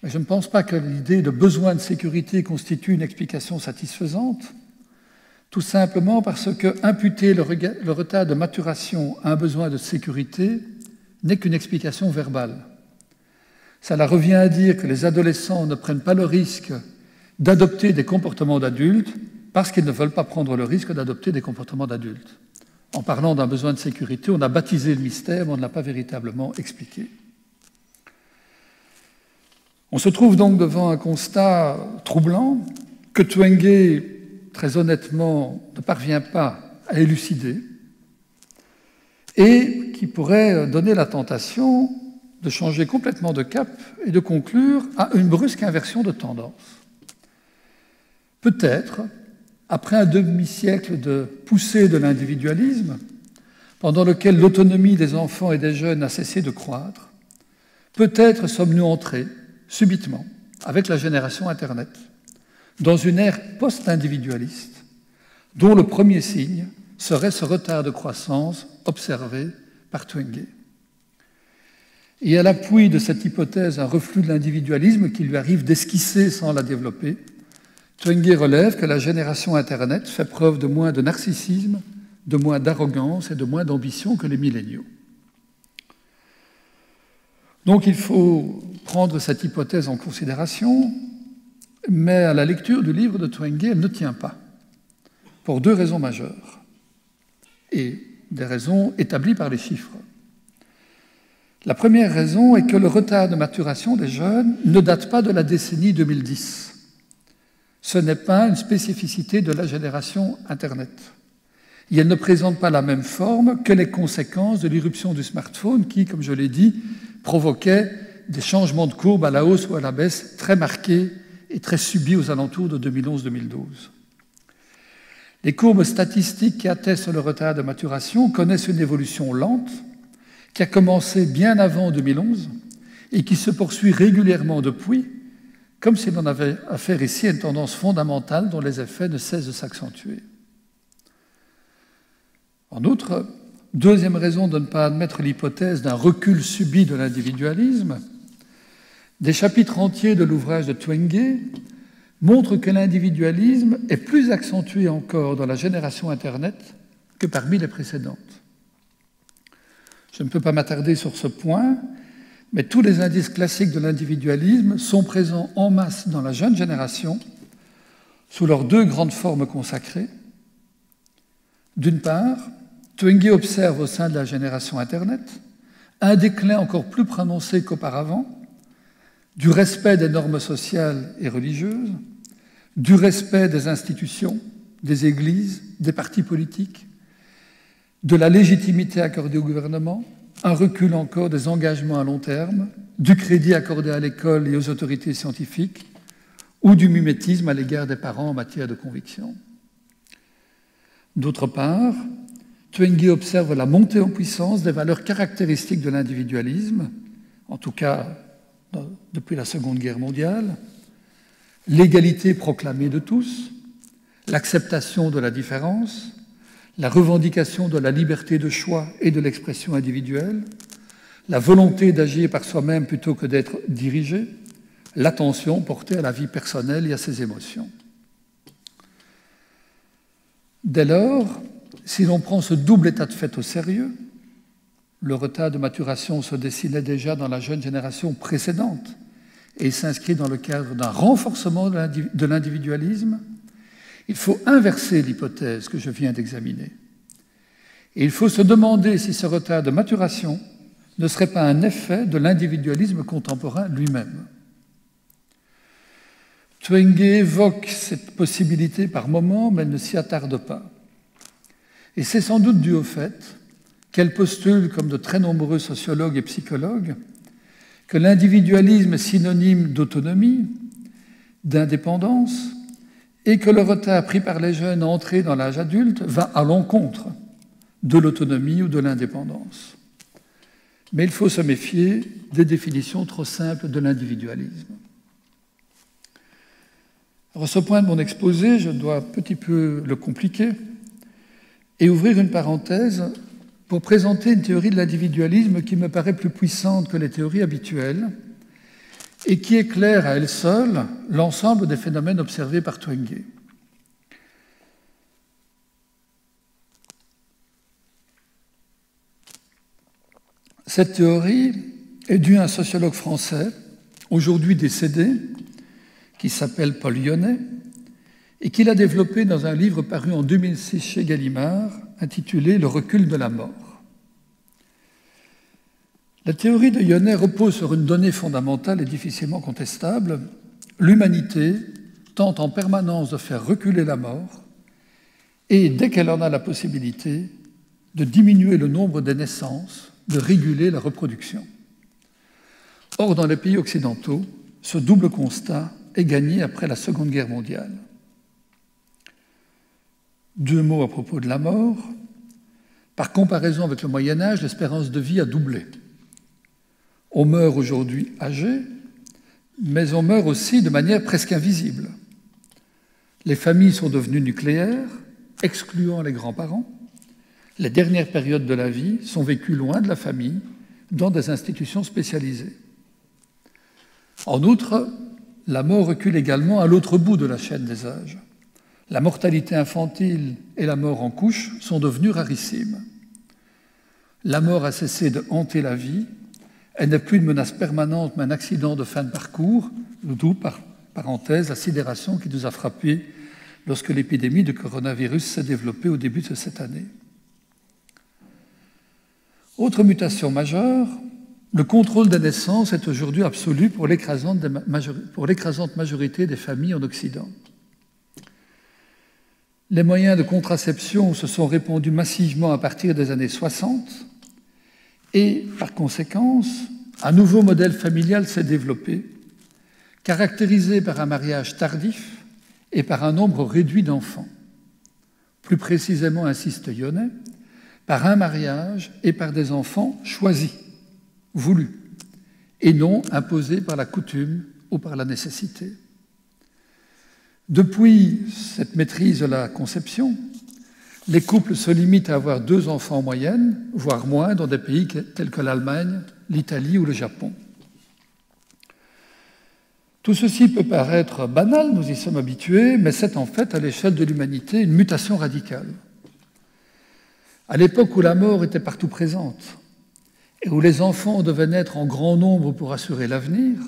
Mais je ne pense pas que l'idée de besoin de sécurité constitue une explication satisfaisante, tout simplement parce que imputer le retard de maturation à un besoin de sécurité n'est qu'une explication verbale. Cela revient à dire que les adolescents ne prennent pas le risque d'adopter des comportements d'adultes parce qu'ils ne veulent pas prendre le risque d'adopter des comportements d'adultes. En parlant d'un besoin de sécurité, on a baptisé le mystère, mais on ne l'a pas véritablement expliqué. On se trouve donc devant un constat troublant que Twenge, très honnêtement, ne parvient pas à élucider et qui pourrait donner la tentation de changer complètement de cap et de conclure à une brusque inversion de tendance. Peut-être, après un demi-siècle de poussée de l'individualisme, pendant lequel l'autonomie des enfants et des jeunes a cessé de croître, peut-être sommes-nous entrés, subitement, avec la génération Internet, dans une ère post-individualiste, dont le premier signe serait ce retard de croissance observé par Twenge. Et à l'appui de cette hypothèse, un reflux de l'individualisme qui lui arrive d'esquisser sans la développer, Twenge relève que la génération Internet fait preuve de moins de narcissisme, de moins d'arrogance et de moins d'ambition que les milléniaux. Donc il faut prendre cette hypothèse en considération, mais à la lecture du livre de Twenge, elle ne tient pas, pour deux raisons majeures, et des raisons établies par les chiffres. La première raison est que le retard de maturation des jeunes ne date pas de la décennie 2010. Ce n'est pas une spécificité de la génération Internet. Et elle ne présente pas la même forme que les conséquences de l'irruption du smartphone qui, comme je l'ai dit, provoquait des changements de courbe à la hausse ou à la baisse très marqués et très subis aux alentours de 2011-2012. Les courbes statistiques qui attestent le retard de maturation connaissent une évolution lente qui a commencé bien avant 2011 et qui se poursuit régulièrement depuis, comme si l'on avait affaire ici à une tendance fondamentale dont les effets ne cessent de s'accentuer. En outre, deuxième raison de ne pas admettre l'hypothèse d'un recul subi de l'individualisme, des chapitres entiers de l'ouvrage de Twenge montrent que l'individualisme est plus accentué encore dans la génération Internet que parmi les précédentes. Je ne peux pas m'attarder sur ce point, mais tous les indices classiques de l'individualisme sont présents en masse dans la jeune génération sous leurs deux grandes formes consacrées. D'une part, Twenge observe au sein de la génération Internet un déclin encore plus prononcé qu'auparavant du respect des normes sociales et religieuses, du respect des institutions, des églises, des partis politiques, de la légitimité accordée au gouvernement, un recul encore des engagements à long terme, du crédit accordé à l'école et aux autorités scientifiques, ou du mimétisme à l'égard des parents en matière de conviction. D'autre part, Twenge observe la montée en puissance des valeurs caractéristiques de l'individualisme, en tout cas depuis la Seconde Guerre mondiale, l'égalité proclamée de tous, l'acceptation de la différence, la revendication de la liberté de choix et de l'expression individuelle, la volonté d'agir par soi-même plutôt que d'être dirigé, l'attention portée à la vie personnelle et à ses émotions. Dès lors, si l'on prend ce double état de fait au sérieux, le retard de maturation se dessinait déjà dans la jeune génération précédente et s'inscrit dans le cadre d'un renforcement de l'individualisme, il faut inverser l'hypothèse que je viens d'examiner. Et il faut se demander si ce retard de maturation ne serait pas un effet de l'individualisme contemporain lui-même. Twenge évoque cette possibilité par moments, mais elle ne s'y attarde pas. Et c'est sans doute dû au fait qu'elle postule, comme de très nombreux sociologues et psychologues, que l'individualisme est synonyme d'autonomie, d'indépendance, et que le retard pris par les jeunes à entrer dans l'âge adulte va à l'encontre de l'autonomie ou de l'indépendance. Mais il faut se méfier des définitions trop simples de l'individualisme. Alors, ce point de mon exposé, je dois un petit peu le compliquer et ouvrir une parenthèse pour présenter une théorie de l'individualisme qui me paraît plus puissante que les théories habituelles et qui éclaire à elle seule l'ensemble des phénomènes observés par Twenge. Cette théorie est due à un sociologue français, aujourd'hui décédé, qui s'appelle Paul Yonnet, et qu'il a développé dans un livre paru en 2006 chez Gallimard, intitulé « Le recul de la mort ». La théorie de Yonnet repose sur une donnée fondamentale et difficilement contestable. L'humanité tente en permanence de faire reculer la mort et, dès qu'elle en a la possibilité, de diminuer le nombre des naissances, de réguler la reproduction. Or, dans les pays occidentaux, ce double constat est gagné après la Seconde Guerre mondiale. Deux mots à propos de la mort. Par comparaison avec le Moyen-Âge, l'espérance de vie a doublé. On meurt aujourd'hui âgé, mais on meurt aussi de manière presque invisible. Les familles sont devenues nucléaires, excluant les grands-parents. Les dernières périodes de la vie sont vécues loin de la famille, dans des institutions spécialisées. En outre, la mort recule également à l'autre bout de la chaîne des âges. La mortalité infantile et la mort en couche sont devenues rarissimes. La mort a cessé de hanter la vie. Elle n'est plus une menace permanente, mais un accident de fin de parcours, d'où, par parenthèse, la sidération qui nous a frappés lorsque l'épidémie de coronavirus s'est développée au début de cette année. Autre mutation majeure, le contrôle des naissances est aujourd'hui absolu pour l'écrasante majorité des familles en Occident. Les moyens de contraception se sont répandus massivement à partir des années 60 et, par conséquence, un nouveau modèle familial s'est développé, caractérisé par un mariage tardif et par un nombre réduit d'enfants. plus précisément, insiste Yonnet, par un mariage et par des enfants choisis, voulus, et non imposés par la coutume ou par la nécessité. Depuis cette maîtrise de la conception, les couples se limitent à avoir 2 enfants en moyenne, voire moins, dans des pays tels que l'Allemagne, l'Italie ou le Japon. Tout ceci peut paraître banal, nous y sommes habitués, mais c'est en fait, à l'échelle de l'humanité, une mutation radicale. À l'époque où la mort était partout présente et où les enfants devaient naître en grand nombre pour assurer l'avenir,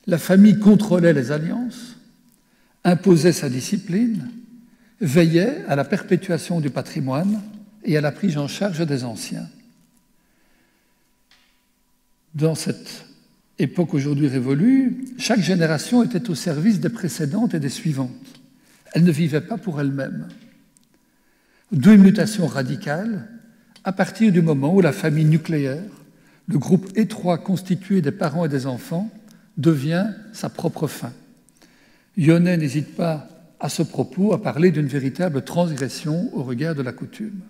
la famille contrôlait les alliances, imposait sa discipline, veillait à la perpétuation du patrimoine et à la prise en charge des anciens. Dans cette époque aujourd'hui révolue, chaque génération était au service des précédentes et des suivantes. Elle ne vivait pas pour elle-même. 2 mutations radicales à partir du moment où la famille nucléaire, le groupe étroit constitué des parents et des enfants, devient sa propre fin. Yonnet n'hésite pas à ce propos à parler d'une véritable transgression au regard de la coutume.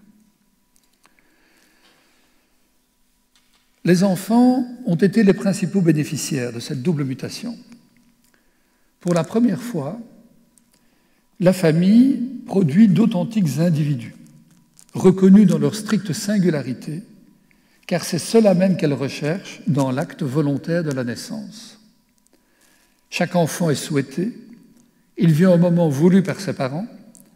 Les enfants ont été les principaux bénéficiaires de cette double mutation. Pour la première fois, la famille produit d'authentiques individus, reconnus dans leur stricte singularité, car c'est cela même qu'elle recherche dans l'acte volontaire de la naissance. Chaque enfant est souhaité, il vient au moment voulu par ses parents,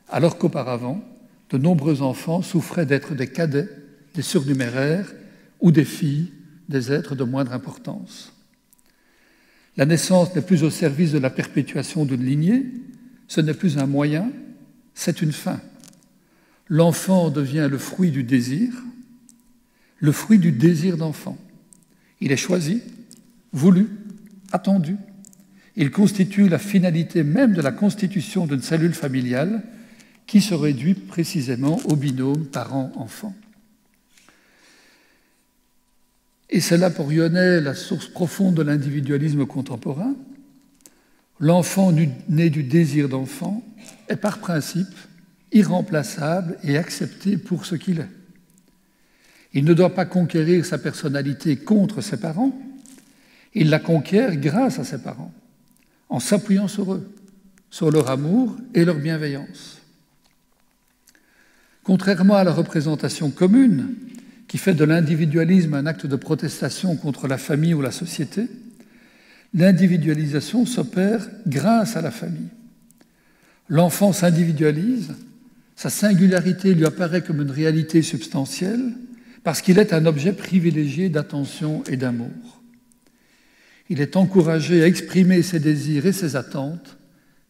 alors qu'auparavant, de nombreux enfants souffraient d'être des cadets, des surnuméraires ou des filles, des êtres de moindre importance. La naissance n'est plus au service de la perpétuation d'une lignée, ce n'est plus un moyen, c'est une fin. L'enfant devient le fruit du désir d'enfant. Il est choisi, voulu, attendu. Il constitue la finalité même de la constitution d'une cellule familiale qui se réduit précisément au binôme parent-enfant. Et c'est là pour Yonnet la source profonde de l'individualisme contemporain. L'enfant né du désir d'enfant est par principe irremplaçable et accepté pour ce qu'il est. Il ne doit pas conquérir sa personnalité contre ses parents, il la conquiert grâce à ses parents, en s'appuyant sur eux, sur leur amour et leur bienveillance. Contrairement à la représentation commune, qui fait de l'individualisme un acte de protestation contre la famille ou la société, l'individualisation s'opère grâce à la famille. L'enfant s'individualise, sa singularité lui apparaît comme une réalité substantielle, parce qu'il est un objet privilégié d'attention et d'amour. Il est encouragé à exprimer ses désirs et ses attentes,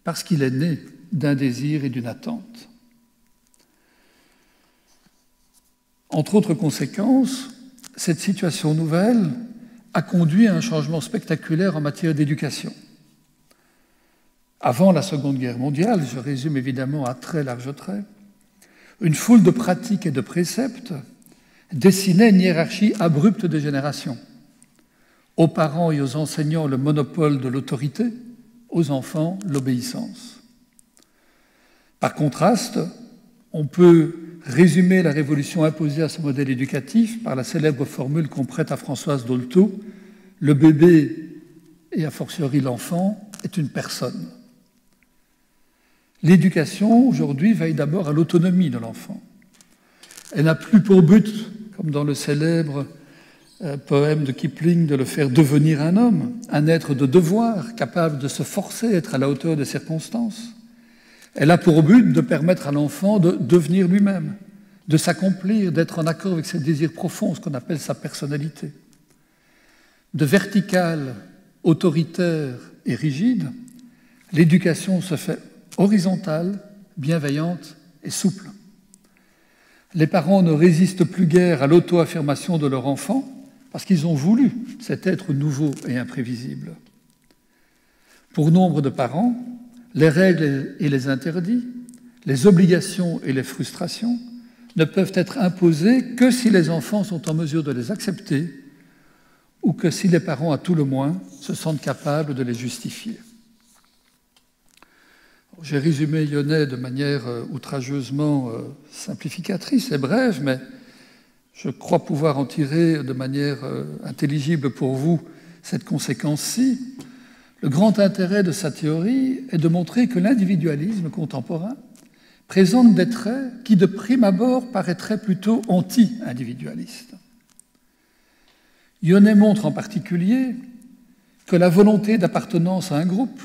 parce qu'il est né d'un désir et d'une attente. Entre autres conséquences, cette situation nouvelle a conduit à un changement spectaculaire en matière d'éducation. Avant la Seconde Guerre mondiale, je résume évidemment à très large trait, une foule de pratiques et de préceptes dessinait une hiérarchie abrupte des générations. Aux parents et aux enseignants, le monopole de l'autorité, aux enfants, l'obéissance. Par contraste, on peut résumer la révolution imposée à ce modèle éducatif par la célèbre formule qu'on prête à Françoise Dolto, le bébé, et a fortiori l'enfant, est une personne. L'éducation, aujourd'hui, veille d'abord à l'autonomie de l'enfant. Elle n'a plus pour but, comme dans le célèbre poème de Kipling, de le faire devenir un homme, un être de devoir, capable de se forcer à être à la hauteur des circonstances. Elle a pour but de permettre à l'enfant de devenir lui-même, de s'accomplir, d'être en accord avec ses désirs profonds, ce qu'on appelle sa personnalité. De verticale, autoritaire et rigide, l'éducation se fait horizontale, bienveillante et souple. Les parents ne résistent plus guère à l'auto-affirmation de leur enfant parce qu'ils ont voulu cet être nouveau et imprévisible. Pour nombre de parents, les règles et les interdits, les obligations et les frustrations ne peuvent être imposés que si les enfants sont en mesure de les accepter ou que si les parents, à tout le moins, se sentent capables de les justifier. J'ai résumé Yonnet de manière outrageusement simplificatrice et brève, mais je crois pouvoir en tirer de manière intelligible pour vous cette conséquence-ci. Le grand intérêt de sa théorie est de montrer que l'individualisme contemporain présente des traits qui, de prime abord, paraîtraient plutôt anti-individualistes. Yonnet montre en particulier que la volonté d'appartenance à un groupe,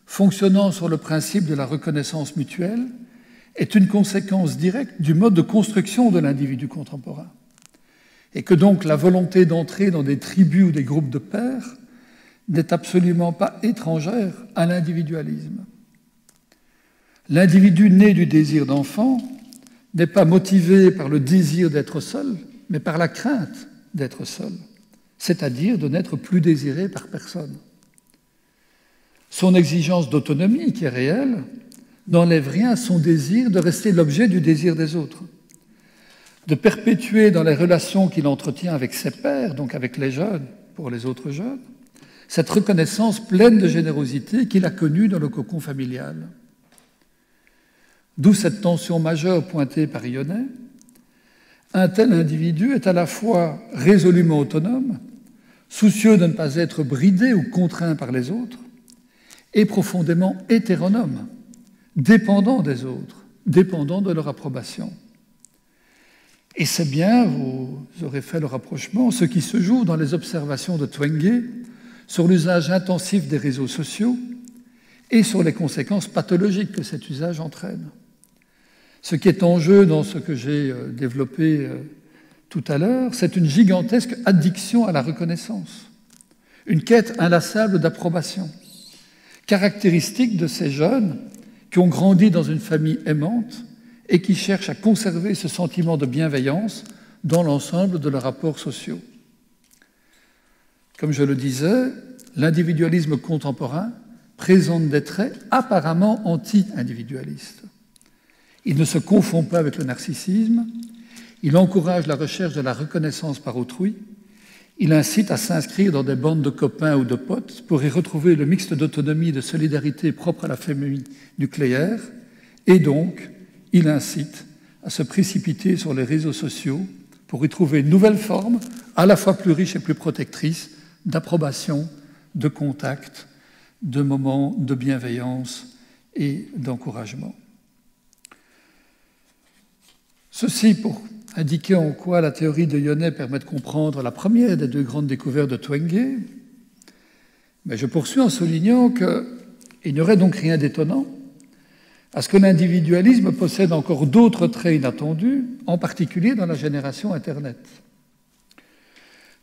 fonctionnant sur le principe de la reconnaissance mutuelle, est une conséquence directe du mode de construction de l'individu contemporain, et que donc la volonté d'entrer dans des tribus ou des groupes de pairs n'est absolument pas étrangère à l'individualisme. L'individu né du désir d'enfant n'est pas motivé par le désir d'être seul, mais par la crainte d'être seul, c'est-à-dire de n'être plus désiré par personne. Son exigence d'autonomie, qui est réelle, n'enlève rien à son désir de rester l'objet du désir des autres, de perpétuer dans les relations qu'il entretient avec ses pairs, donc avec les jeunes, pour les autres jeunes, cette reconnaissance pleine de générosité qu'il a connue dans le cocon familial. D'où cette tension majeure pointée par Yonnet. Un tel individu est à la fois résolument autonome, soucieux de ne pas être bridé ou contraint par les autres, et profondément hétéronome, dépendant des autres, dépendant de leur approbation. Et c'est bien, vous aurez fait le rapprochement, ce qui se joue dans les observations de Twenge sur l'usage intensif des réseaux sociaux et sur les conséquences pathologiques que cet usage entraîne. Ce qui est en jeu dans ce que j'ai développé tout à l'heure, c'est une gigantesque addiction à la reconnaissance, une quête inlassable d'approbation, caractéristique de ces jeunes qui ont grandi dans une famille aimante et qui cherchent à conserver ce sentiment de bienveillance dans l'ensemble de leurs rapports sociaux. Comme je le disais, l'individualisme contemporain présente des traits apparemment anti-individualistes. Il ne se confond pas avec le narcissisme, il encourage la recherche de la reconnaissance par autrui, il incite à s'inscrire dans des bandes de copains ou de potes pour y retrouver le mixte d'autonomie et de solidarité propre à la famille nucléaire, et donc il incite à se précipiter sur les réseaux sociaux pour y trouver une nouvelle forme, à la fois plus riche et plus protectrice, d'approbation, de contact, de moments de bienveillance et d'encouragement. Ceci pour indiquer en quoi la théorie de Yonnet permet de comprendre la première des deux grandes découvertes de Twenge. Mais je poursuis en soulignant qu'il n'y aurait donc rien d'étonnant à ce que l'individualisme possède encore d'autres traits inattendus, en particulier dans la génération Internet.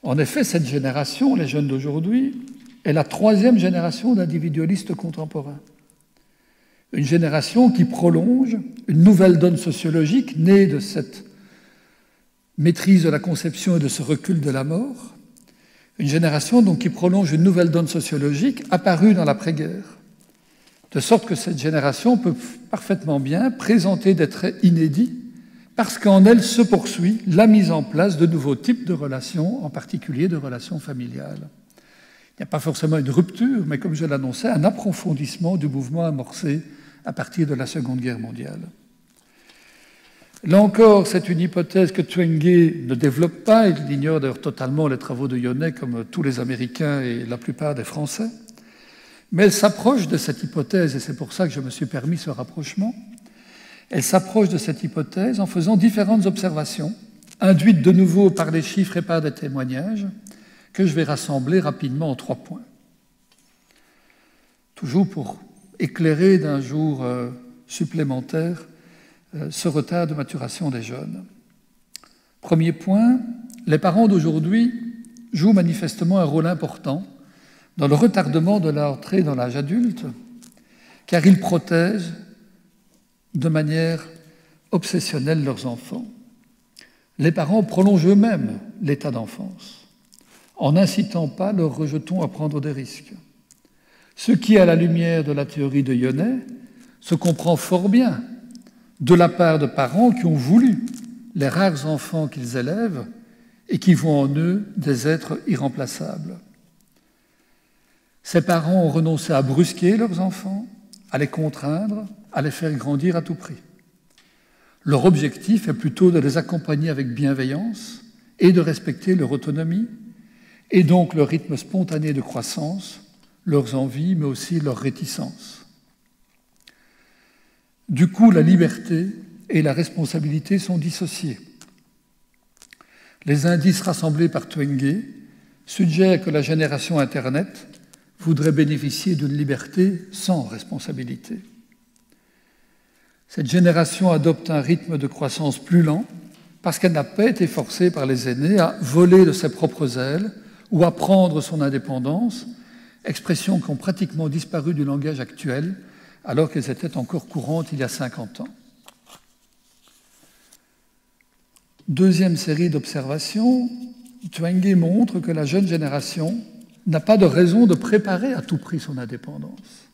En effet, cette génération, les jeunes d'aujourd'hui, est la troisième génération d'individualistes contemporains. Une génération qui prolonge une nouvelle donne sociologique née de cette maîtrise de la conception et de ce recul de la mort. Une génération donc qui prolonge une nouvelle donne sociologique apparue dans l'après-guerre. De sorte que cette génération peut parfaitement bien présenter des traits inédits parce qu'en elle se poursuit la mise en place de nouveaux types de relations, en particulier de relations familiales. Il n'y a pas forcément une rupture, mais comme je l'annonçais, un approfondissement du mouvement amorcé à partir de la Seconde Guerre mondiale. Là encore, c'est une hypothèse que Twenge ne développe pas, il ignore d'ailleurs totalement les travaux de Yonnet, comme tous les Américains et la plupart des Français, mais elle s'approche de cette hypothèse, et c'est pour ça que je me suis permis ce rapprochement. Elle s'approche de cette hypothèse en faisant différentes observations, induites de nouveau par les chiffres et par des témoignages, que je vais rassembler rapidement en 3 points. Toujours pour éclairer d'un jour supplémentaire ce retard de maturation des jeunes. Premier point, les parents d'aujourd'hui jouent manifestement un rôle important dans le retardement de l'entrée dans l'âge adulte, car ils protègent de manière obsessionnelle leurs enfants. Les parents prolongent eux-mêmes l'état d'enfance, en n'incitant pas leurs rejetons à prendre des risques. Ce qui, à la lumière de la théorie de Yonnet, se comprend fort bien de la part de parents qui ont voulu les rares enfants qu'ils élèvent et qui voient en eux des êtres irremplaçables. Ces parents ont renoncé à brusquer leurs enfants, à les contraindre, à les faire grandir à tout prix. Leur objectif est plutôt de les accompagner avec bienveillance et de respecter leur autonomie, et donc leur rythme spontané de croissance, leurs envies, mais aussi leurs réticences. Du coup, la liberté et la responsabilité sont dissociées. Les indices rassemblés par Twenge suggèrent que la génération Internet voudrait bénéficier d'une liberté sans responsabilité. Cette génération adopte un rythme de croissance plus lent parce qu'elle n'a pas été forcée par les aînés à voler de ses propres ailes ou à prendre son indépendance, expressions qui ont pratiquement disparu du langage actuel alors qu'elles étaient encore courantes il y a 50 ans. Deuxième série d'observations, Twenge montre que la jeune génération n'a pas de raison de préparer à tout prix son indépendance.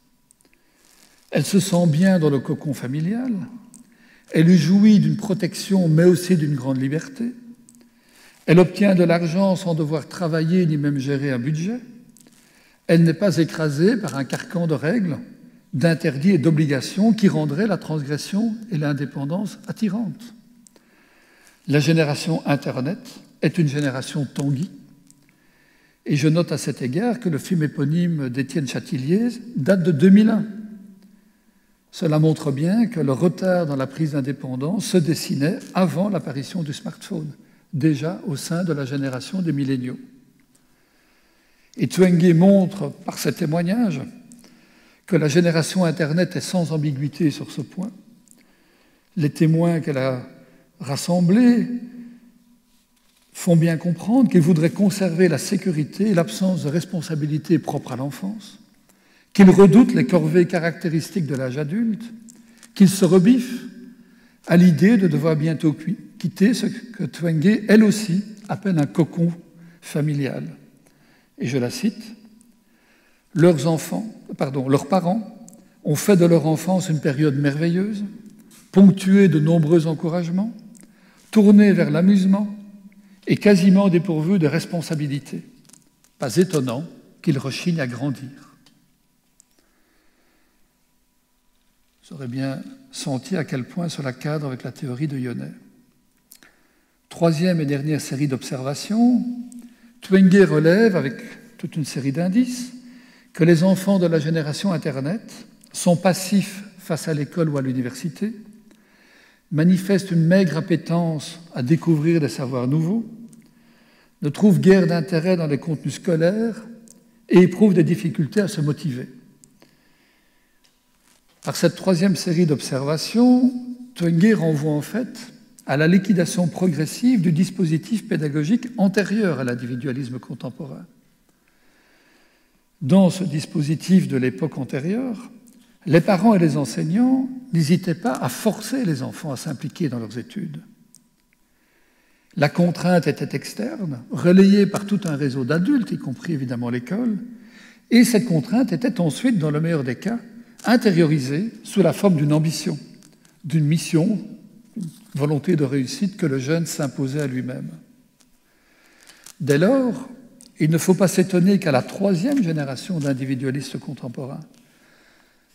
Elle se sent bien dans le cocon familial, elle jouit d'une protection mais aussi d'une grande liberté, elle obtient de l'argent sans devoir travailler ni même gérer un budget, elle n'est pas écrasée par un carcan de règles, d'interdits et d'obligations qui rendraient la transgression et l'indépendance attirantes. La génération Internet est une génération Tanguy, et je note à cet égard que le film éponyme d'Étienne Chatillier date de 2001. Cela montre bien que le retard dans la prise d'indépendance se dessinait avant l'apparition du smartphone, déjà au sein de la génération des milléniaux. Et Twenge montre par ses témoignages que la génération Internet est sans ambiguïté sur ce point. Les témoins qu'elle a rassemblés font bien comprendre qu'ils voudraient conserver la sécurité et l'absence de responsabilité propre à l'enfance, qu'ils redoutent les corvées caractéristiques de l'âge adulte, qu'ils se rebiffent à l'idée de devoir bientôt quitter ce que Twenge, elle aussi, appelle un cocon familial. Et je la cite, « Leurs parents ont fait de leur enfance une période merveilleuse, ponctuée de nombreux encouragements, tournée vers l'amusement et quasiment dépourvue de responsabilités. Pas étonnant qu'ils rechignent à grandir. » J'aurais bien senti à quel point cela cadre avec la théorie de Yonnet. Troisième et dernière série d'observations, Twenge relève, avec toute une série d'indices, que les enfants de la génération Internet sont passifs face à l'école ou à l'université, manifestent une maigre appétence à découvrir des savoirs nouveaux, ne trouvent guère d'intérêt dans les contenus scolaires et éprouvent des difficultés à se motiver. Par cette troisième série d'observations, Twenge renvoie en fait à la liquidation progressive du dispositif pédagogique antérieur à l'individualisme contemporain. Dans ce dispositif de l'époque antérieure, les parents et les enseignants n'hésitaient pas à forcer les enfants à s'impliquer dans leurs études. La contrainte était externe, relayée par tout un réseau d'adultes, y compris évidemment l'école, et cette contrainte était ensuite, dans le meilleur des cas, intériorisée sous la forme d'une ambition, d'une mission, une volonté de réussite que le jeune s'imposait à lui-même. Dès lors, il ne faut pas s'étonner qu'à la troisième génération d'individualistes contemporains,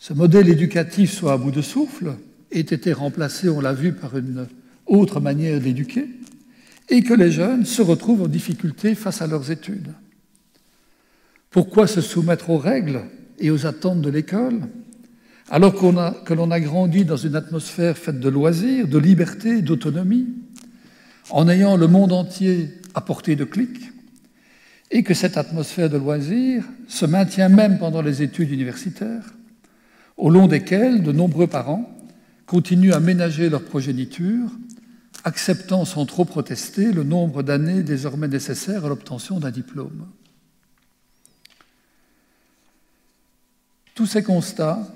ce modèle éducatif soit à bout de souffle, ait été remplacé, on l'a vu, par une autre manière d'éduquer, et que les jeunes se retrouvent en difficulté face à leurs études. Pourquoi se soumettre aux règles et aux attentes de l'école, alors que l'on a grandi dans une atmosphère faite de loisirs, de liberté, d'autonomie, en ayant le monde entier à portée de clic, et que cette atmosphère de loisirs se maintient même pendant les études universitaires, au long desquelles de nombreux parents continuent à ménager leur progéniture, acceptant sans trop protester le nombre d'années désormais nécessaires à l'obtention d'un diplôme. Tous ces constats,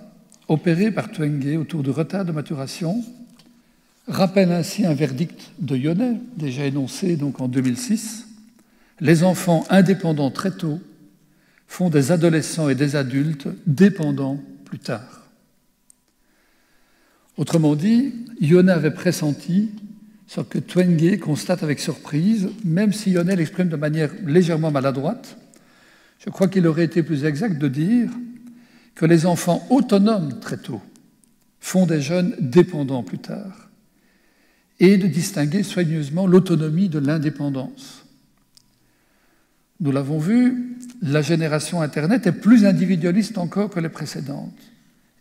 opérés par Twenge autour du retard de maturation, rappellent ainsi un verdict de Yonnet, déjà énoncé donc en 2006. Les enfants indépendants très tôt font des adolescents et des adultes dépendants plus tard. Autrement dit, Yonnet avait pressenti ce que Twenge constate avec surprise, même si Yonnet l'exprime de manière légèrement maladroite. Je crois qu'il aurait été plus exact de dire que les enfants autonomes très tôt font des jeunes dépendants plus tard, et de distinguer soigneusement l'autonomie de l'indépendance. Nous l'avons vu, la génération Internet est plus individualiste encore que les précédentes,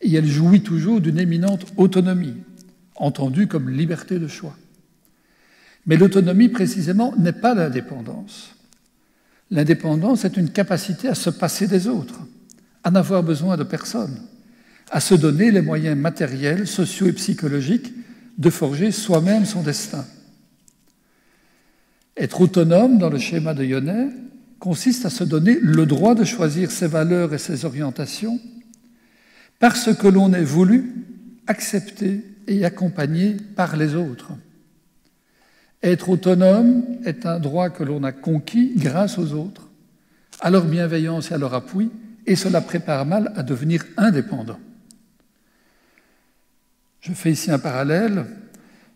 et elle jouit toujours d'une éminente autonomie, entendue comme liberté de choix. Mais l'autonomie, précisément, n'est pas l'indépendance. L'indépendance est une capacité à se passer des autres, à n'avoir besoin de personne, à se donner les moyens matériels, sociaux et psychologiques de forger soi-même son destin. Être autonome, dans le schéma de Yonnet, consiste à se donner le droit de choisir ses valeurs et ses orientations parce que l'on est voulu, accepté et accompagné par les autres. Être autonome est un droit que l'on a conquis grâce aux autres, à leur bienveillance et à leur appui, et cela prépare mal à devenir indépendant. Je fais ici un parallèle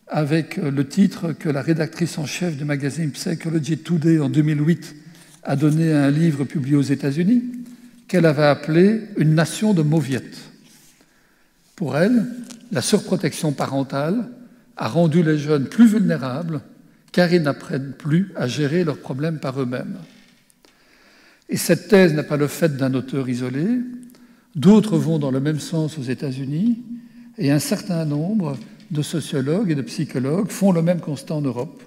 avec le titre que la rédactrice en chef du magazine Psychology Today en 2008 a donné à un livre publié aux États-Unis qu'elle avait appelé « Une nation de mauviettes ». Pour elle, la surprotection parentale a rendu les jeunes plus vulnérables car ils n'apprennent plus à gérer leurs problèmes par eux-mêmes. Et cette thèse n'est pas le fait d'un auteur isolé. D'autres vont dans le même sens aux États-Unis et un certain nombre de sociologues et de psychologues font le même constat en Europe,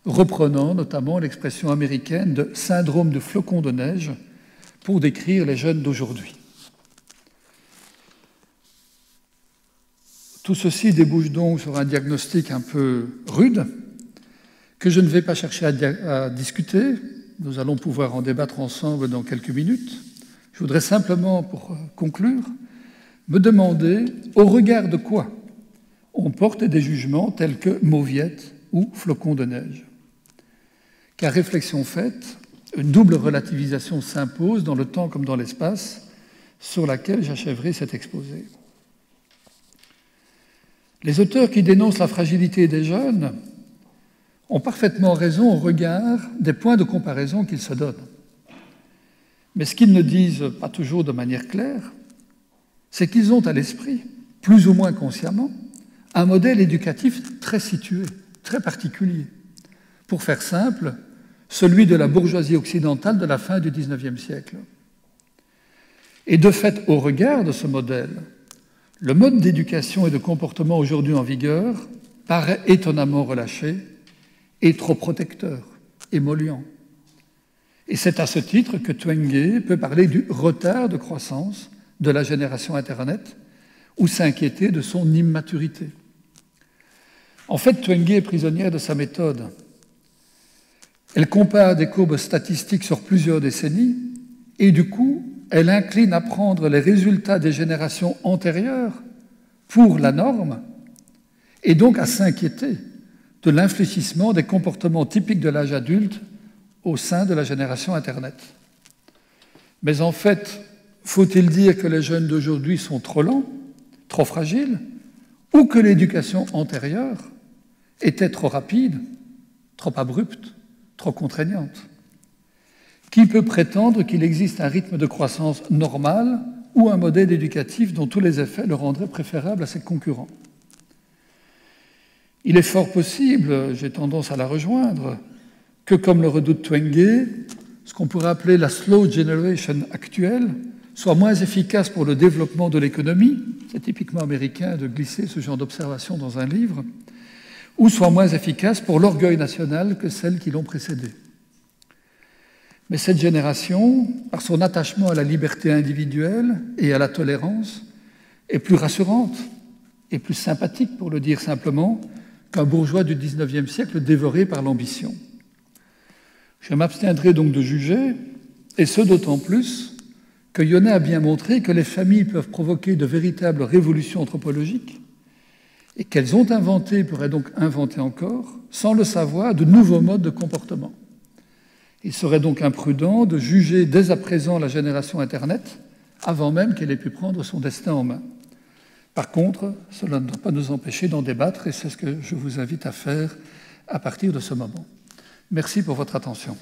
reprenant notamment l'expression américaine de « syndrome de flocon de neige » pour décrire les jeunes d'aujourd'hui. Tout ceci débouche donc sur un diagnostic un peu rude que je ne vais pas chercher à discuter. Nous allons pouvoir en débattre ensemble dans quelques minutes. Je voudrais simplement, pour conclure, me demander au regard de quoi on porte des jugements tels que mauviette ou flocon de neige. Car réflexion faite, une double relativisation s'impose dans le temps comme dans l'espace, sur laquelle j'achèverai cet exposé. Les auteurs qui dénoncent la fragilité des jeunes ont parfaitement raison au regard des points de comparaison qu'ils se donnent. Mais ce qu'ils ne disent pas toujours de manière claire, c'est qu'ils ont à l'esprit, plus ou moins consciemment, un modèle éducatif très situé, très particulier. Pour faire simple, celui de la bourgeoisie occidentale de la fin du XIXe siècle. Et de fait, au regard de ce modèle, le mode d'éducation et de comportement aujourd'hui en vigueur paraît étonnamment relâché et trop protecteur, émollient. Et c'est à ce titre que Twenge peut parler du retard de croissance de la génération Internet ou s'inquiéter de son immaturité. En fait, Twenge est prisonnière de sa méthode. Elle compare des courbes statistiques sur plusieurs décennies et du coup, elle incline à prendre les résultats des générations antérieures pour la norme et donc à s'inquiéter de l'infléchissement des comportements typiques de l'âge adulte au sein de la génération Internet. Mais en fait, faut-il dire que les jeunes d'aujourd'hui sont trop lents, trop fragiles, ou que l'éducation antérieure était trop rapide, trop abrupte, trop contraignante? Qui peut prétendre qu'il existe un rythme de croissance normal ou un modèle éducatif dont tous les effets le rendraient préférable à ses concurrents? Il est fort possible, j'ai tendance à la rejoindre, que comme le redoute Twenge, ce qu'on pourrait appeler la slow generation actuelle soit moins efficace pour le développement de l'économie, c'est typiquement américain de glisser ce genre d'observation dans un livre, ou soit moins efficace pour l'orgueil national que celles qui l'ont précédé. Mais cette génération, par son attachement à la liberté individuelle et à la tolérance, est plus rassurante et plus sympathique, pour le dire simplement, qu'un bourgeois du XIXe siècle dévoré par l'ambition. Je m'abstiendrai donc de juger, et ce d'autant plus que Yonnet a bien montré que les familles peuvent provoquer de véritables révolutions anthropologiques et qu'elles ont inventé, et pourraient donc inventer encore, sans le savoir, de nouveaux modes de comportement. Il serait donc imprudent de juger dès à présent la génération Internet avant même qu'elle ait pu prendre son destin en main. Par contre, cela ne doit pas nous empêcher d'en débattre et c'est ce que je vous invite à faire à partir de ce moment. Merci pour votre attention.